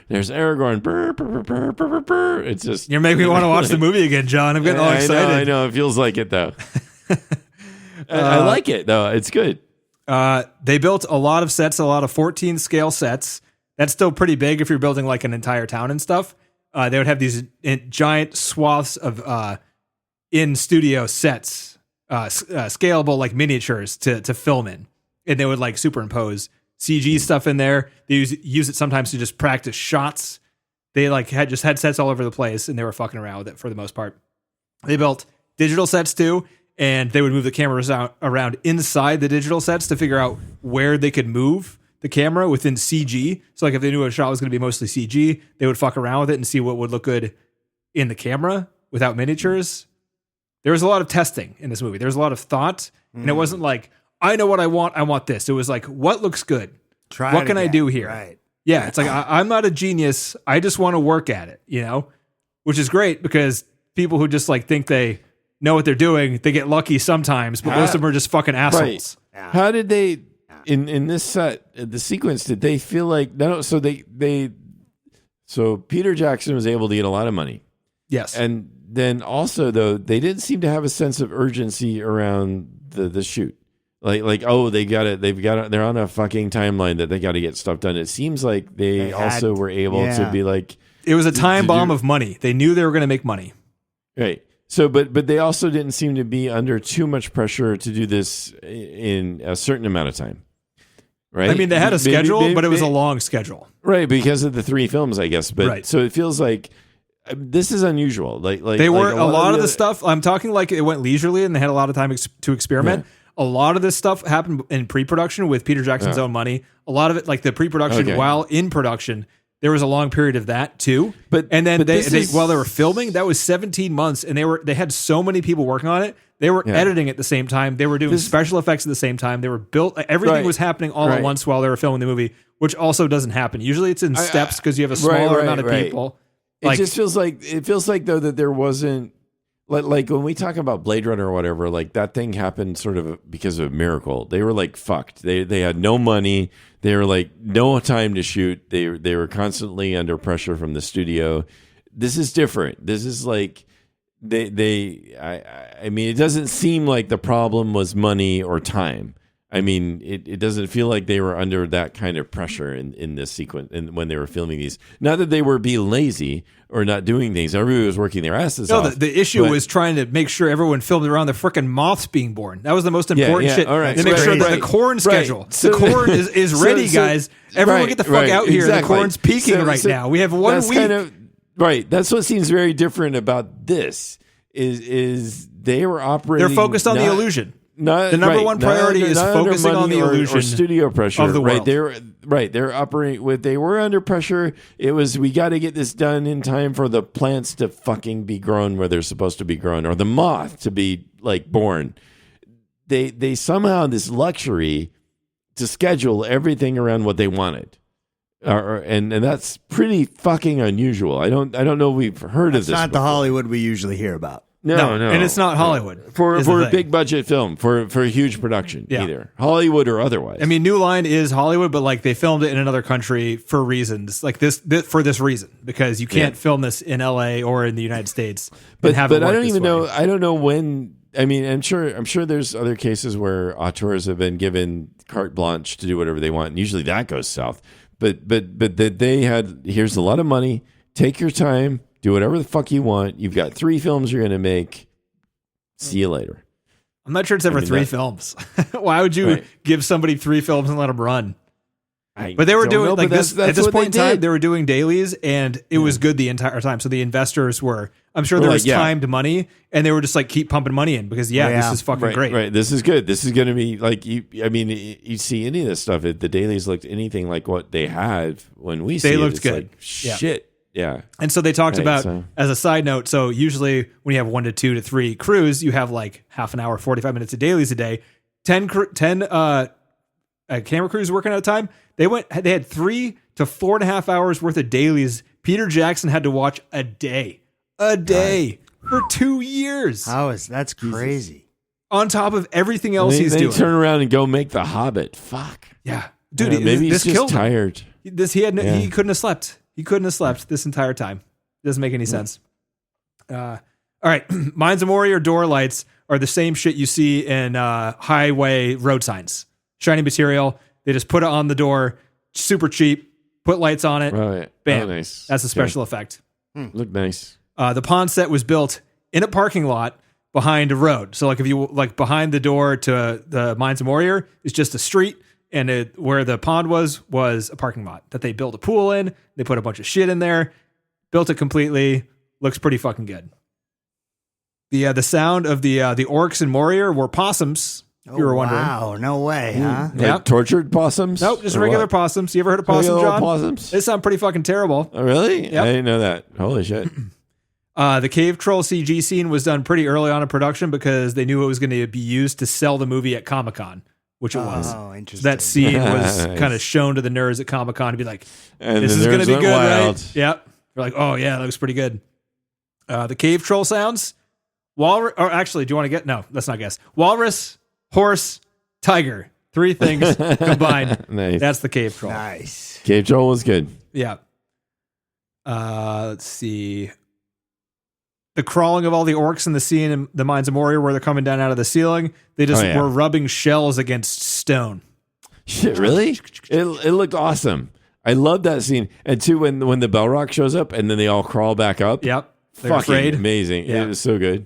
There's Aragorn. It's just... You're making me want to watch the movie again, John. I'm getting all excited. I know. It feels like it, though. I like it, though. It's good. They built a lot of sets, a lot of 14 scale sets. That's still pretty big if you're building like an entire town and stuff. They would have these giant swaths of in-studio sets, scalable like miniatures to film in. And they would like superimpose CG stuff in there. They use it sometimes to just practice shots. They like had sets all over the place, and they were fucking around with it for the most part. They built digital sets too, and they would move the cameras around inside the digital sets to figure out where they could move the camera within CG. So like if they knew a shot was going to be mostly CG, they would fuck around with it and see what would look good in the camera without miniatures. There was a lot of testing in this movie. There was a lot of thought, and it wasn't like, I know what I want this. It was like, what looks good? What can I do here? Right. Yeah, it's like, I'm not a genius. I just want to work at it, which is great because people who just like think they know what they're doing, they get lucky sometimes, but most of them are just fucking assholes. Right. Yeah. How did they, in this set, the sequence, did they feel like, so Peter Jackson was able to get a lot of money. Yes. And then also, though, they didn't seem to have a sense of urgency around the shoot. Like oh, they're on a fucking timeline that they got to get stuff done. It seems like they also were able to be like, it was a time bomb of money. They knew they were going to make money. Right. So, but they also didn't seem to be under too much pressure to do this in a certain amount of time. Right. I mean, they had a schedule, but it was a long schedule. Right. Because of the 3 films, I guess. But right. So it feels like this is unusual. Like they weren't a lot of the stuff. I'm talking like it went leisurely and they had a lot of time to experiment. Yeah. A lot of this stuff happened in pre-production with Peter Jackson's own money. A lot of it, like the pre-production while in production, there was a long period of that too. While they were filming, that was 17 months, and they had so many people working on it. They were editing at the same time. They were doing special effects at the same time. They were built. Everything was happening all at once while they were filming the movie, which also doesn't happen. Usually, it's in steps because you have a smaller amount of people. It just feels like though that there wasn't. Like when we talk about Blade Runner or whatever, like that thing happened sort of because of a miracle. They were like fucked. They had no money. They were like no time to shoot. They were constantly under pressure from the studio. This is different. This is like I mean, it doesn't seem like the problem was money or time. I mean, it doesn't feel like they were under that kind of pressure in this sequence and when they were filming these. Not that they were being lazy or not doing things. Everybody was working their asses off. The issue was trying to make sure everyone filmed around the frickin' moths being born. That was the most important shit. All right. To make sure that the corn schedule, the corn is ready, guys. Everyone get the fuck out here. Exactly. The corn's peaking now. We have 1 week. That's what seems very different about this is they were operating. They're focused on the illusion. The number one priority is focusing on the illusion or studio pressure of the world. They're operating with. They were under pressure. It was, we got to get this done in time for the plants to fucking be grown where they're supposed to be grown, or the moth to be like born. They somehow had this luxury to schedule everything around what they wanted. And that's pretty fucking unusual. I don't know if we've heard of this. It's not before. the Hollywood we usually hear about. No, and it's not Hollywood for a big budget film, for a huge production, either Hollywood or otherwise. I mean, New Line is Hollywood, but like they filmed it in another country for reasons like this for this reason, because you can't film this in LA or in the United States. But I don't even know. I don't know when. I mean, I'm sure there's other cases where auteurs have been given carte blanche to do whatever they want, and usually that goes south. But that they had, here's a lot of money. Take your time. Do whatever the fuck you want. You've got 3 films you're going to make. See you later. I'm not sure it's ever 3 films. Why would you give somebody 3 films and let them run? But they were doing like this at this point in time. They were doing dailies, and it was good the entire time. So the investors were. I'm sure there was timed money, and they were just like keep pumping money in because this is fucking great. Right, this is good. This is going to be like you. I mean, you see any of this stuff. The dailies looked anything like what they had when we see it. They looked good. Like, shit. Yeah. And so they talked about, as a side note, so usually when you have 1 to 2 to 3 crews, you have like half an hour, 45 minutes of dailies a day. 10 camera crews working at a time. They had 3 to 4.5 hours worth of dailies. Peter Jackson had to watch a day for 2 years. That's crazy. On top of everything else he's doing. They turn around and go make The Hobbit. Fuck. Yeah. Dude, maybe this he's just tired. He couldn't have slept. He couldn't have slept this entire time. Doesn't make any sense. All right. Mines of Moria door lights are the same shit you see in highway road signs. Shiny material. They just put it on the door. Super cheap. Put lights on it. Right. Bam. Oh, nice. That's a special effect. Look nice. The pond set was built in a parking lot behind a road. So like if you like behind the door to the Mines of Moria is just a street. And where the pond was a parking lot that they built a pool in. They put a bunch of shit in there, built it completely. Looks pretty fucking good. The sound of the orcs in Moria were possums. If you were wondering. Wow, no way, huh? Yeah, tortured possums. Nope, just regular possums. You ever heard of possum, John? Possums. They sound pretty fucking terrible. Oh, really? Yep. I didn't know that. Holy shit. The cave troll CG scene was done pretty early on in production because they knew it was going to be used to sell the movie at Comic-Con. Which it was. Oh, interesting. So that scene was Nice. kind of shown to the nerds at Comic-Con to be like, And this the is going to nerds be went good, wild. right? Yep. They're like, oh, yeah, that looks pretty good. The cave troll sounds. Or actually, do you want to get? No, let's not guess. Walrus, horse, tiger. 3 things combined. Nice. That's the cave troll. Nice. Cave Troll was good. Yeah. Let's see. The crawling of all the orcs in the scene in the Mines of Moria where they're coming down out of the ceiling, they just were rubbing shells against stone. Shit, really? It looked awesome. I love that scene. And too, when the Balrog shows up and then they all crawl back up. Yep. They're Fucking afraid. amazing. Yeah. It was so good.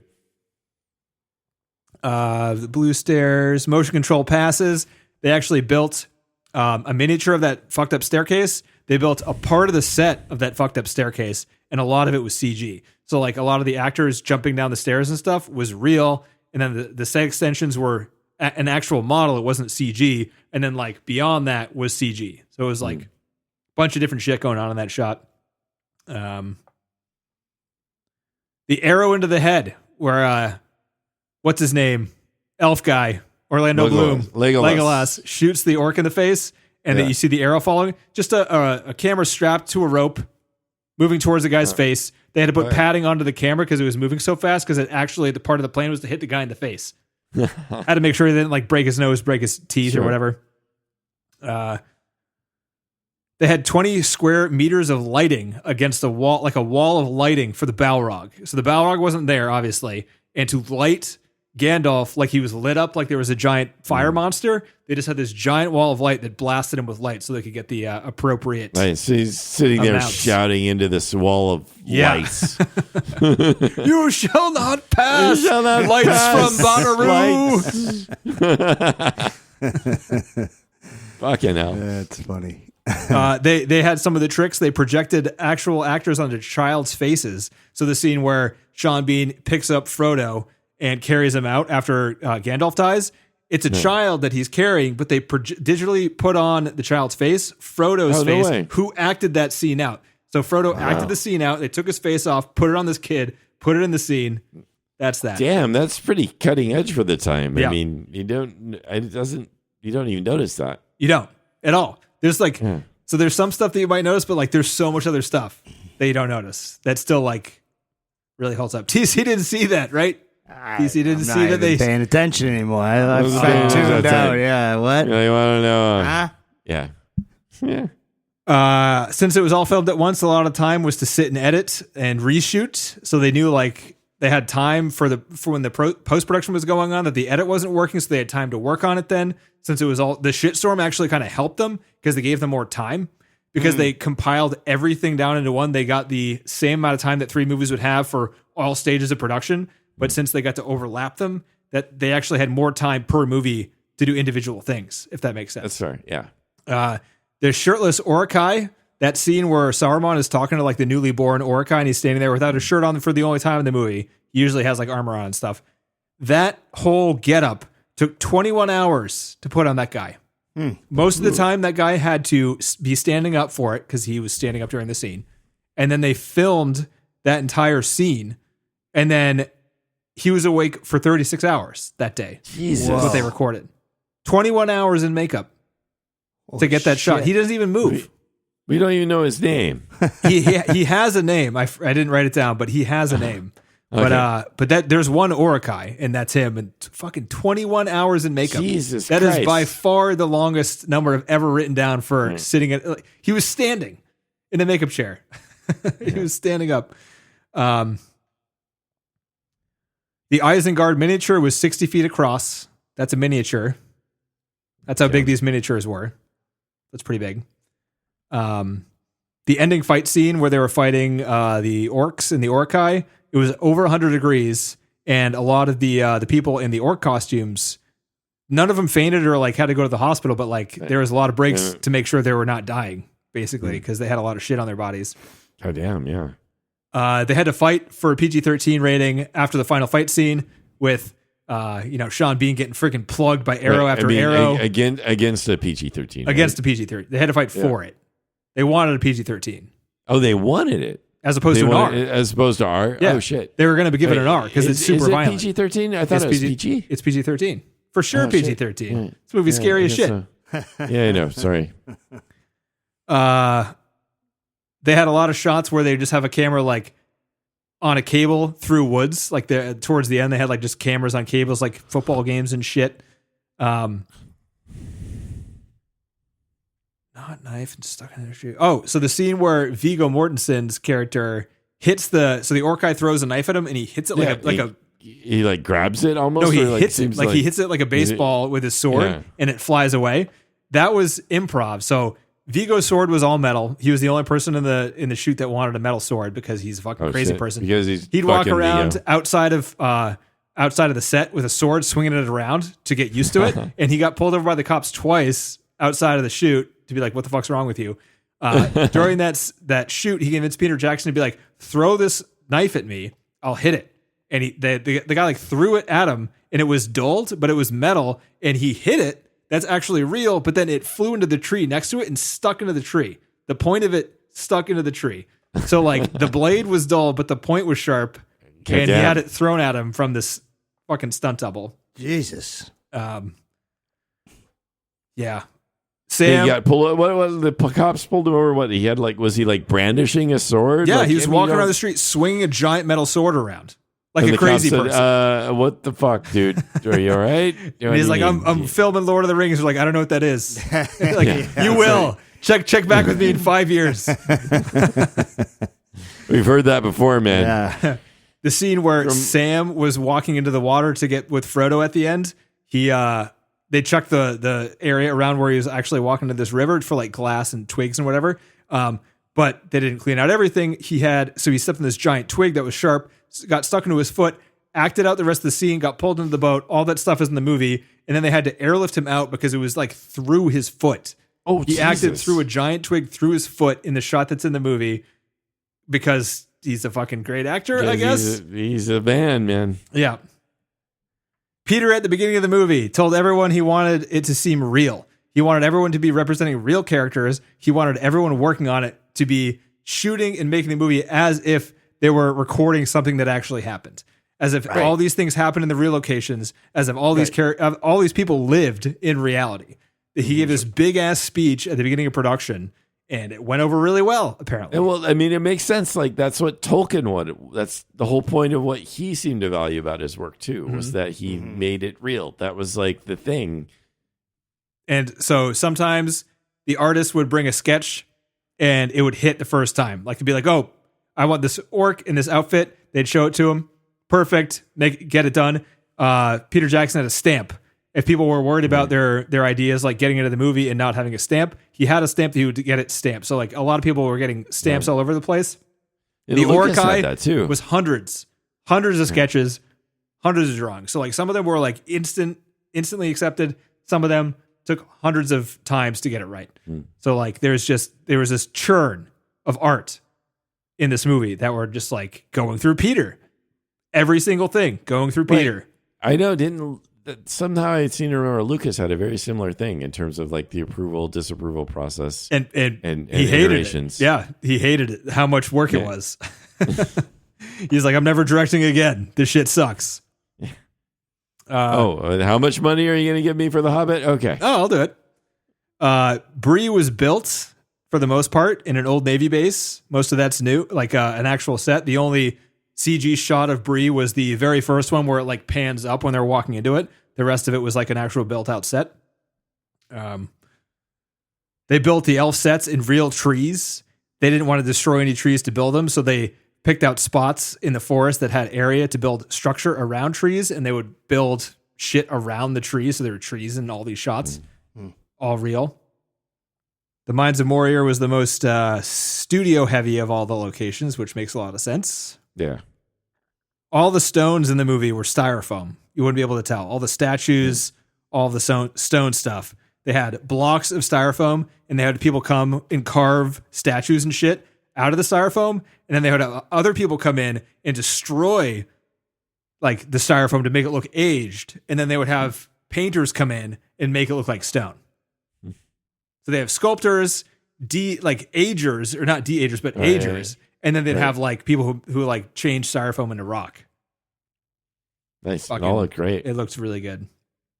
The blue stairs, motion control passes. They actually built a miniature of that fucked up staircase. They built a part of the set of that fucked up staircase, and a lot of it was CG. So like a lot of the actors jumping down the stairs and stuff was real. And then the set extensions were an actual model. It wasn't CG. And then like beyond that was CG. So it was like a bunch of different shit going on in that shot. The arrow into the head where, what's his name? Elf guy, Orlando Bloom. Legolas shoots the orc in the face. And then you see the arrow falling. Just a camera strapped to a rope moving towards the guy's face. They had to put padding onto the camera because it was moving so fast because actually the part of the plan was to hit the guy in the face. Had to make sure he didn't like break his nose, break his teeth or whatever. They had 20 square meters of lighting against a wall, like a wall of lighting for the Balrog. So the Balrog wasn't there, obviously. And to light Gandalf like he was lit up like there was a giant fire monster, they just had this giant wall of light that blasted him with light so they could get the appropriate Right, so he's sitting there shouting into this wall of lights. You shall not pass. You shall not lights pass. from Bonnaroo. Fucking hell. That's funny. They had some of the tricks. They projected actual actors onto child's faces. So the scene where Sean Bean picks up Frodo and carries him out after Gandalf dies, It's a child that he's carrying, but they digitally put on the child's face, Frodo's face, who acted that scene out. So Frodo acted the scene out. They took his face off, put it on this kid, put it in the scene. That's that. Damn, that's pretty cutting edge for the time. Yeah. I mean, you don't even notice that. You don't at all. There's so there's some stuff that you might notice, but like there's so much other stuff that you don't notice that still like really holds up. TC didn't see that, right? TC didn't see that they paying attention anymore. I'm tuned out. Yeah, what? You want to know? Yeah. Since it was all filmed at once, a lot of time was to sit and edit and reshoot. So they knew like they had time for when the post production was going on that the edit wasn't working, so they had time to work on it. Then, since it was all the shitstorm, actually kind of helped them because they gave them more time because they compiled everything down into one. They got the same amount of time that 3 movies would have for all stages of production, but since they got to overlap them, that they actually had more time per movie to do individual things. If that makes sense. That's fair. Yeah. The shirtless Uruk-hai, that scene where Saruman is talking to like the newly born Uruk-hai and he's standing there without a shirt on for the only time in the movie. He usually has like armor on and stuff. That whole getup took 21 hours to put on that guy. Most of the time that guy had to be standing up for it because he was standing up during the scene. And then they filmed that entire scene. And then he was awake for 36 hours that day. Jesus. That's what they recorded. 21 hours in makeup to get that shot. He doesn't even move. We don't even know his name. he has a name. I didn't write it down, but he has a name. Okay. But that there's one Uruk-hai, and that's him. And fucking 21 hours in makeup. Jesus That Christ. is by far the longest number I've ever written down for sitting at. Like, he was standing in a makeup chair. He was standing up. The Isengard miniature was 60 feet across. That's a miniature. That's how big these miniatures were. That's pretty big. The ending fight scene where they were fighting the orcs and the Uruk-hai, it was over 100 degrees, and a lot of the people in the orc costumes, none of them fainted or like had to go to the hospital, but like there was a lot of breaks to make sure they were not dying, basically, because they had a lot of shit on their bodies. Oh damn, yeah. They had to fight for a PG-13 rating after the final fight scene with Sean Bean getting freaking plugged by arrow after arrow. Against a PG-13. Against a PG-13. They had to fight for it. They wanted a PG-13. Oh, they wanted it. As opposed to an R. As opposed to R? Yeah. Oh, shit. They were going to be given an R because it's super violent. Is it PG-13? I thought it was PG. It's PG-13. For sure, PG-13. Yeah. This movie's scary as shit. So. Yeah, I know. Sorry. They had a lot of shots where they just have a camera like on a cable through woods. Like towards the end, they had like just cameras on cables, like football games and shit. Not knife and stuck in their shoe. Oh, so the scene where Viggo Mortensen's character hits the Uruk-hai throws a knife at him and he hits it he like grabs it almost. No, he hits it like he hits it like a baseball with his sword and it flies away. That was improv. So Viggo's sword was all metal. He was the only person in the shoot that wanted a metal sword because he's a fucking crazy person. Because he'd walk around outside of the set with a sword, swinging it around to get used to it. And he got pulled over by the cops twice outside of the shoot to be like, "What the fuck's wrong with you?" During that shoot, he convinced Peter Jackson to be like, "Throw this knife at me, I'll hit it." And the guy like threw it at him, and it was dulled, but it was metal, and he hit it. That's actually real, but then it flew into the tree next to it and stuck into the tree. The point of it stuck into the tree. So like the blade was dull, but the point was sharp, and he had it thrown at him from this fucking stunt double. Jesus. Yeah. Sam, he got pulled. What the cops pulled him over? What he had was he like brandishing a sword? Yeah, he was walking around the street swinging a giant metal sword around like a crazy person. What the fuck, dude? Are you all right? And he's like, I'm filming Lord of the Rings. We're like, I don't know what that is. You will check back with me in 5 years. We've heard that before, man. Yeah. The scene where Sam was walking into the water to get with Frodo at the end. They checked the area around where he was actually walking to this river for like glass and twigs and whatever. But they didn't clean out everything. He stepped on this giant twig that was sharp, got stuck into his foot, acted out the rest of the scene, got pulled into the boat. All that stuff is in the movie. And then they had to airlift him out because it was like through his foot. Oh, he acted through a giant twig through his foot in the shot that's in the movie because he's a fucking great actor, I guess. He's a man. Yeah. Peter at the beginning of the movie told everyone he wanted it to seem real. He wanted everyone to be representing real characters. He wanted everyone working on it to be shooting and making the movie as if they were recording something that actually happened. As if all these things happened in the real locations, as if all these people lived in reality. He gave this big ass speech at the beginning of production, and it went over really well, apparently. Well, I mean, it makes sense. Like, that's what Tolkien wanted. That's the whole point of what he seemed to value about his work too, was that he made it real. That was like the thing. And so sometimes the artist would bring a sketch and it would hit the first time. Like, to be like, oh, I want this orc in this outfit. They'd show it to him. Perfect. Get it done. Peter Jackson had a stamp. If people were worried about their ideas, like getting into the movie and not having a stamp, he had a stamp that he would get it stamped. So like a lot of people were getting stamps all over the place. And the Lucas Orcai had that too. was hundreds of sketches, hundreds of drawings. So like some of them were like instantly accepted. Some of them took hundreds of times to get it right. So like there was this churn of art in this movie that were just like going through Peter. Every single thing going through Peter. I know. Somehow I seem to remember Lucas had a very similar thing in terms of like the approval, disapproval process, and he hated iterations. it. Yeah, he hated it. How much work it was. He's like, I'm never directing again. This shit sucks. How much money are you going to give me for The Hobbit? Okay. Oh, I'll do it. Bree was built for the most part in an old Navy base. Most of that's new, like an actual set. The only CG shot of Bree was the very first one where it like pans up when they're walking into it. The rest of it was like an actual built out set. They built the elf sets in real trees. They didn't want to destroy any trees to build them, so they picked out spots in the forest that had area to build structure around trees, and they would build shit around the trees. So there were trees in all these shots, all real. The Mines of Moria was the most studio heavy of all the locations, which makes a lot of sense. Yeah. All the stones in the movie were styrofoam. You wouldn't be able to tell. All the statues, all the stone stuff. They had blocks of styrofoam, and they had people come and carve statues and shit out of the styrofoam, and then they would have other people come in and destroy like the styrofoam to make it look aged, and then they would have painters come in and make it look like stone. So they have sculptors, agers, or not de-agers, but agers. And then they'd have like people who like change styrofoam into rock. Nice. It all looked great. It looked really good.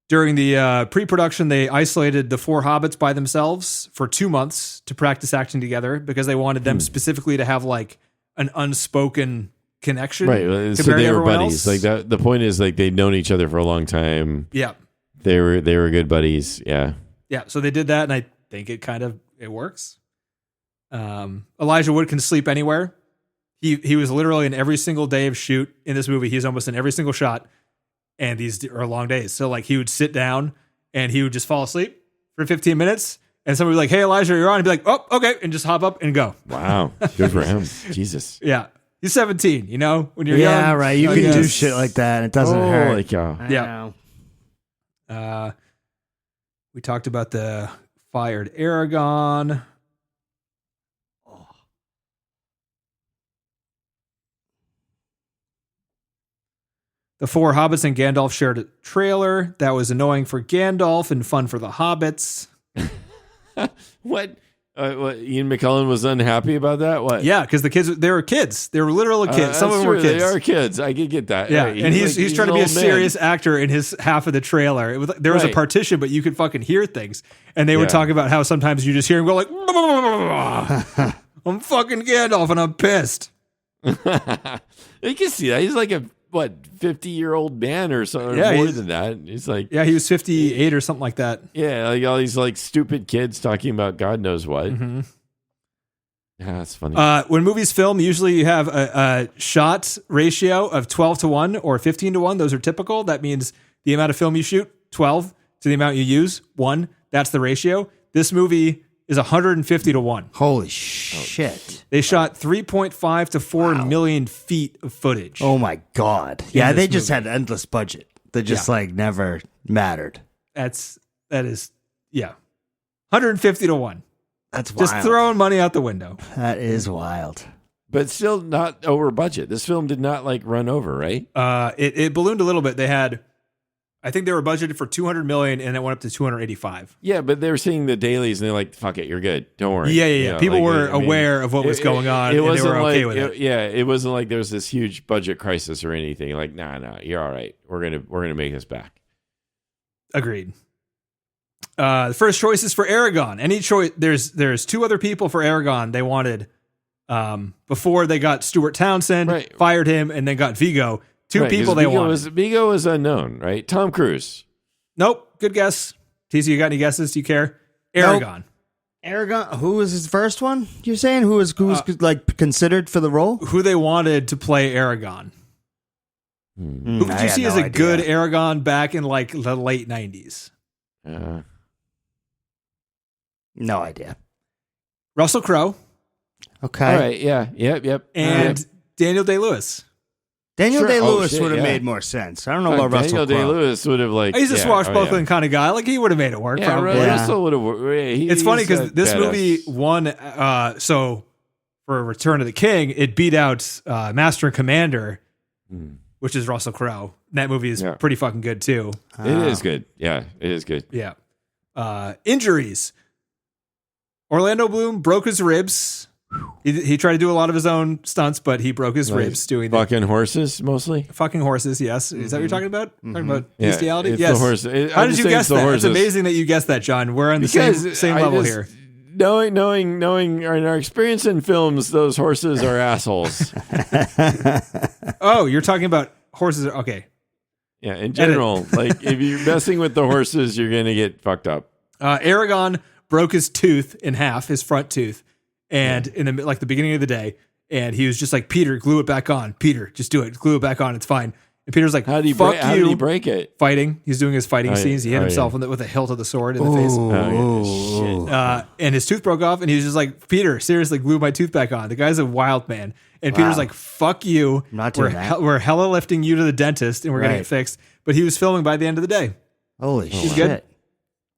During the pre-production, they isolated the 4 hobbits by themselves for 2 months to practice acting together because they wanted them specifically to have like an unspoken connection. Right. So they were buddies. Like that. The point is like they'd known each other for a long time. Yeah. They were good buddies. Yeah. Yeah. So they did that, and I think it works. Elijah Wood can sleep anywhere. He was literally in every single day of shoot in this movie. He's almost in every single shot, and these are long days. So like he would sit down and he would just fall asleep for 15 minutes, and somebody would be like, "Hey Elijah, you're on." He'd be like, "Oh, okay," and just hop up and go. Wow, good for him. Jesus. Yeah, he's 17. You know, when you're young, yeah, right. You can do shit like that, and it doesn't hurt. Like, yeah. We talked about the fired Aragorn. The 4 hobbits and Gandalf shared a trailer. That was annoying for Gandalf and fun for the hobbits. What? Ian McKellen was unhappy about that? What? Yeah, because they were kids. They were literal kids. Some of them were kids. They are kids. I can get that. Yeah, right. And he's trying to be a serious actor in his half of the trailer. There was a partition, but you could fucking hear things. And they would talk about how sometimes you just hear him go like, I'm fucking Gandalf and I'm pissed. You can see that. He's like a 50-year-old man or something, more than that. He's like, he was 58 or something like that. Yeah, like all these like stupid kids talking about God knows what. Mm-hmm. Yeah, that's funny. When movies film, usually you have a shot ratio of 12-1 or 15-1. Those are typical. That means the amount of film you shoot, 12, to the amount you use, 1. That's the ratio. This movie is 150-1. Holy shit. They shot 3.5 to 4 million feet of footage. Oh my God. Yeah, they just had endless budget. They just never mattered. That is 150-1. That's wild. Just throwing money out the window. That is wild. But still not over budget. This film did not like run over, right? It ballooned a little bit. They had, I think they were budgeted for 200 million, and it went up to 285. Yeah, but they were seeing the dailies, and they're like, "Fuck it, you're good. Don't worry." Yeah. You know, People were aware of what was going on, and they were okay with it. Yeah, it wasn't like there was this huge budget crisis or anything. Like, nah, you're all right. We're gonna make this back. Agreed. The first choice is for Aragorn. Any choice? There's two other people for Aragorn they wanted before they got Stuart Townsend, fired him, and then got Viggo. Two people they wanted. Viggo was unknown, right? Tom Cruise. Nope. Good guess. TC, you got any guesses? Do you care? Aragorn. Nope. Aragorn. Who was his first one? You're saying who was like considered for the role? Who they wanted to play Aragorn? Who could you see as a good Aragorn back in like the late 90s? No idea. Russell Crowe. Okay. All right. Yeah. Yep. And Daniel Day-Lewis. Daniel Day-Lewis would have made more sense. I don't know about Russell Crowe. Daniel Day-Lewis would have he's a swashbuckling kind of guy. Like he would have made it work. Yeah, Russell would have worked. It's funny because this movie won. So for Return of the King, it beat out Master and Commander, which is Russell Crowe. That movie is pretty fucking good too. It is good. Yeah, it is good. Yeah. Injuries. Orlando Bloom broke his ribs. He tried to do a lot of his own stunts, but he broke his ribs doing fucking horses mostly. Fucking horses, yes. Is that what you're talking about? Talking about bestiality? It's yes. The horse. How did you guess that? It's amazing that you guessed that, John. We're on the same level here. Knowing our experience in films, those horses are assholes. Oh, you're talking about horses. Okay. Yeah, in general, like if you're messing with the horses, you're gonna get fucked up. Aragorn broke his tooth in half, his front tooth. And in the beginning of the day, and he was just like, Peter, glue it back on. Peter, just do it. Glue it back on. It's fine. And Peter's like, how did he break it? Fighting. He's doing his fighting scenes. He hit himself with the hilt of the sword in the face. Shit. And his tooth broke off, and he was just like, Peter, seriously, glue my tooth back on. The guy's a wild man. And Peter's like, fuck you. I'm not doing that. We're hella lifting you to the dentist, and we're going to get fixed. But he was filming by the end of the day. Holy shit. He's good.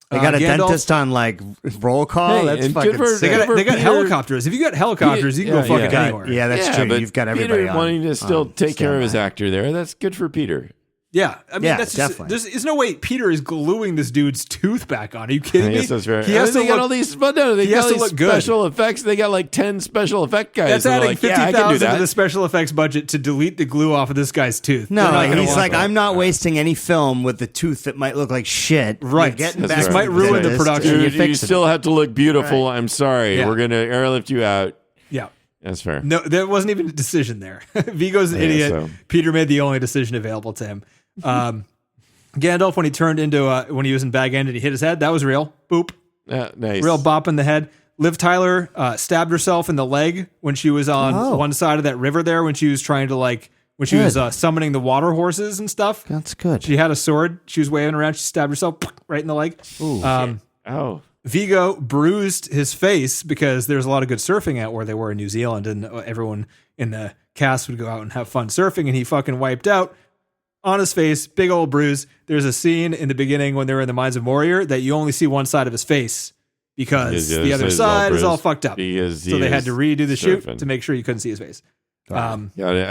They got a dentist on like roll call. That's fucking sick. They got helicopters. If you got helicopters, you can go fucking anywhere. Yeah, that's true. But you've got everybody Peter wanting to still take care of his actor there. That's good for Peter. Yeah, I mean, that's definitely. There's no way Peter is gluing this dude's tooth back on. Are you kidding me? That's very, he has to got all these. But no, they got all these special effects. They got like 10 special effect guys. That's adding $50,000 to the special effects budget to delete the glue off of this guy's tooth. No, he's like, I'm not wasting any film with the tooth that might look like shit. Right, this might ruin the production. You still have to look beautiful. I'm sorry, we're gonna airlift you out. Yeah. That's fair. No, there wasn't even a decision there. Viggo's an idiot. So. Peter made the only decision available to him. Gandalf, when he turned into when he was in Bag End and he hit his head, that was real. Boop. Nice. Real bop in the head. Liv Tyler stabbed herself in the leg when she was on one side of that river there when she was trying to when she was summoning the water horses and stuff. That's good. She had a sword. She was waving around. She stabbed herself right in the leg. Ooh, Viggo bruised his face because there's a lot of good surfing out where they were in New Zealand, and everyone in the cast would go out and have fun surfing, and he fucking wiped out. On his face, big old bruise. There's a scene in the beginning when they're in the mines of Moria that you only see one side of his face because the other side is all fucked up. So they had to redo the shoot to make sure you couldn't see his face. I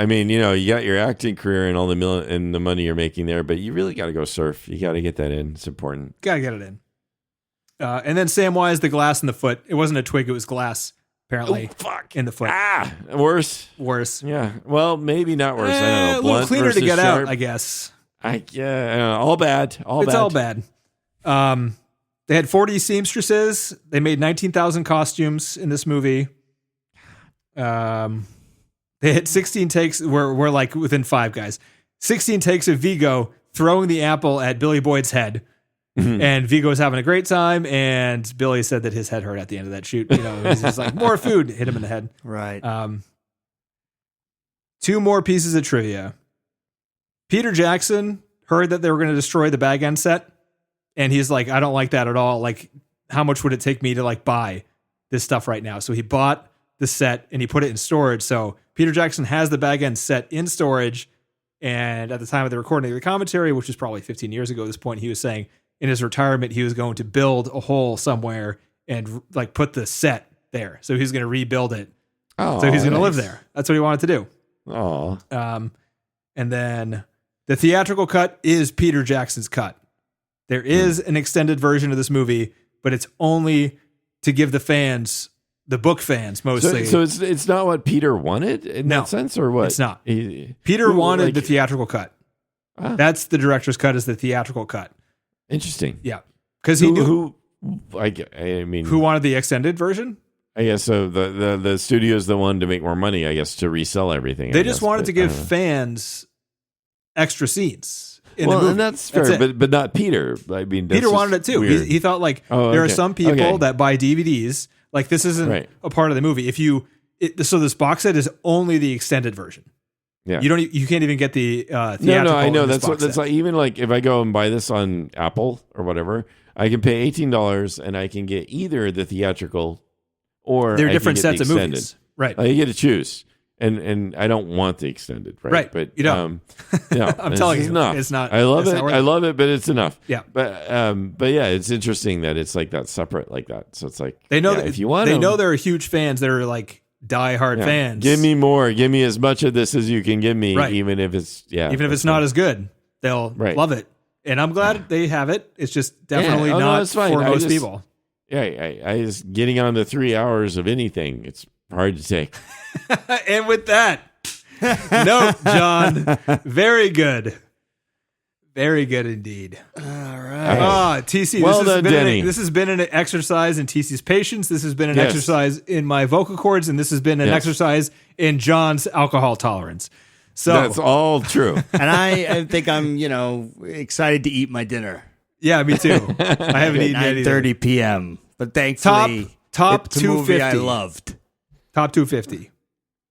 mean, you got your acting career and all the money you're making there, but you really got to go surf. You got to get that in. It's important. Got to get it in. And then Samwise, the glass in the foot. It wasn't a twig; it was glass. Apparently, in the foot. Worse. Yeah. Well, maybe not worse. I don't know. A little cleaner to get sharp. out, I guess. All bad. It's all bad. They had 40 seamstresses. They made 19,000 costumes in this movie. They had 16 takes. We're like within 5 guys. 16 takes of Viggo throwing the apple at Billy Boyd's head. Mm-hmm. And Viggo's having a great time, and Billy said that his head hurt at the end of that shoot. He's just like, more food, hit him in the head. Right. 2 more pieces of trivia. Peter Jackson heard that they were going to destroy the Bag End set, and he's like, I don't like that at all. Like, how much would it take me to buy this stuff right now? So he bought the set and he put it in storage. So Peter Jackson has the Bag End set in storage, and at the time of the recording of the commentary, which was probably 15 years ago at this point, he was saying in his retirement, he was going to build a hole somewhere and put the set there. So he's going to rebuild it. So he's going to live there. That's what he wanted to do. Oh. And then The theatrical cut is Peter Jackson's cut. There is an extended version of this movie, but it's only to give the fans, the book fans mostly. So it's not what Peter wanted in that sense, or what? It's not. Peter wanted the theatrical cut. That's the director's cut, is the theatrical cut. Interesting. Yeah. Because he knew who wanted the extended version? I guess so. The studios that wanted to make more money, I guess, to resell everything. They just wanted to give fans extra scenes in the movie. And that's fair, but not Peter. I mean, Peter wanted it too. He thought there are some people that buy DVDs. Like, this isn't a part of the movie. So this box set is only the extended version. Yeah, you can't even get the theatrical. No, I know that's like, even like if I go and buy this on Apple or whatever, I can pay $18 and I can get either the theatrical or they're different sets of movies, right? I get to choose, and I don't want the extended, right? But you don't. I'm telling you, it's not. I love it. I love it, but it's enough. Yeah, but yeah, it's interesting that it's like that separate like that. So it's like they know if you want, they know there are huge fans that are like diehard fans. Give me more. Give me as much of this as you can give me, even if it's even if it's not as good, they'll love it. And I'm glad they have it. It's just definitely not for most people. Yeah, I just getting on the 3 hours of anything. It's hard to take. And with that note, John, very good. Very good indeed. All right. TC, this has been an exercise in TC's patience. This has been an exercise in my vocal cords, and this has been an exercise in John's alcohol tolerance. So that's all true. And I think I'm, excited to eat my dinner. Yeah, me too. I haven't eaten yet either. 9:30 p.m. But thankfully, top it's a 250. movie I loved. Top 250.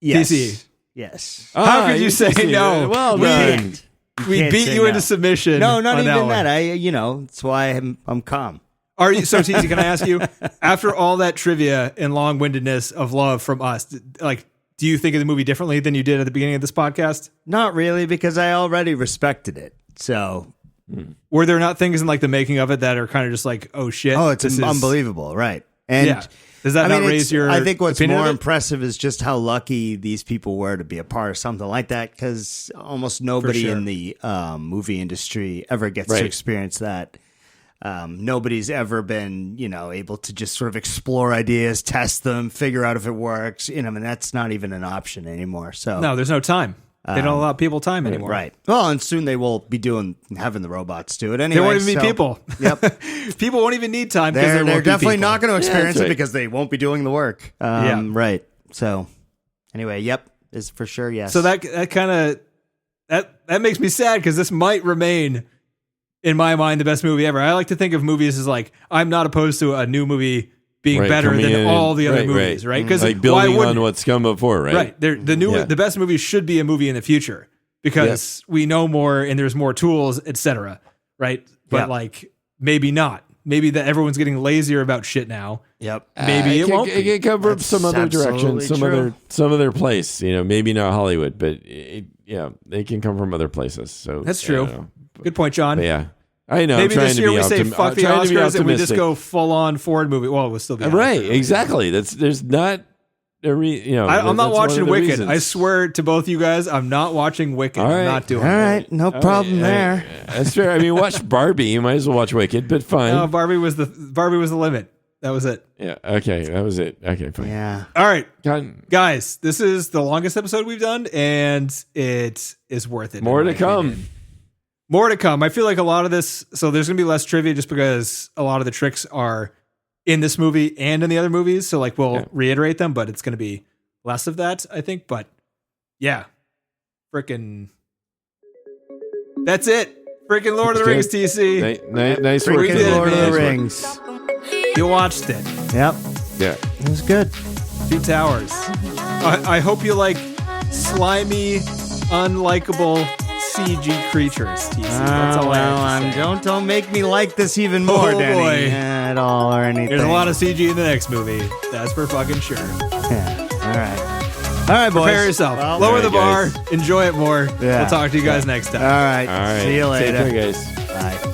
Yes. TC. Yes. How could you say no? Well done. We beat you into submission. No, not even that. That's why I'm calm. Are you so TC? Can I ask you, after all that trivia and long-windedness of love from us, like, do you think of the movie differently than you did at the beginning of this podcast? Not really, because I already respected it. So, were there not things in like the making of it that are kind of just like, oh shit? Oh, it's unbelievable, right? And does that not raise your? I think what's more impressive is just how lucky these people were to be a part of something like that, because almost nobody in the movie industry ever gets to experience that. Nobody's ever been, able to just sort of explore ideas, test them, figure out if it works. And that's not even an option anymore. So no, there's no time. They don't allow people time anymore. Right. Well, and soon they will be having the robots do it anyway. There won't even be people. Yep. People won't even need time. They're definitely not going to experience it because they won't be doing the work. Right. So anyway, is for sure. Yes. So that kind of, that makes me sad, because this might remain, in my mind, the best movie ever. I like to think of movies as like, I'm not opposed to a new movie being better than all the other movies, right? Because like building on what's come before, right? Right. The best movie should be a movie in the future, because we know more and there's more tools, etc. Right? But like, maybe not. Maybe that everyone's getting lazier about shit now. Yep. Maybe it won't. It can come from some other direction, some other place. Maybe not Hollywood, but they can come from other places. So that's true. Good point, John. But I know. Maybe this year we say fuck the Oscars and we just go full on Ford movie. Well, we'll still be right. Exactly. There's not I'm not watching Wicked. Reasons. I swear to both you guys, I'm not watching Wicked. Right. I'm not doing it. All right, no problem there. That's fair. I mean, watch Barbie. You might as well watch Wicked, but fine. No, Barbie was the limit. That was it. Yeah. Okay. That was it. Okay. Fine. Yeah. All right, guys. This is the longest episode we've done, and it is worth it. More to come. More to come. I feel like a lot of this, so there's going to be less trivia just because a lot of the tricks are in this movie and in the other movies. So like we'll reiterate them, but it's going to be less of that, I think. But yeah, freaking, that's it. Freaking Lord of the Rings, TC. Nice work. Lord of the Rings. You watched it. Yep. Yeah. It was good. 2 Towers. I hope you like slimy, unlikable CG creatures, TC. That's all I have to say. Don't make me like this even more, Danny. At all or anything. There's a lot of CG in the next movie. That's for fucking sure. Yeah. All right, boys. Prepare yourself. Well, lower the bar. Guys. Enjoy it more. Yeah. We'll talk to you guys next time. All right. See you later. Take care, guys. Bye.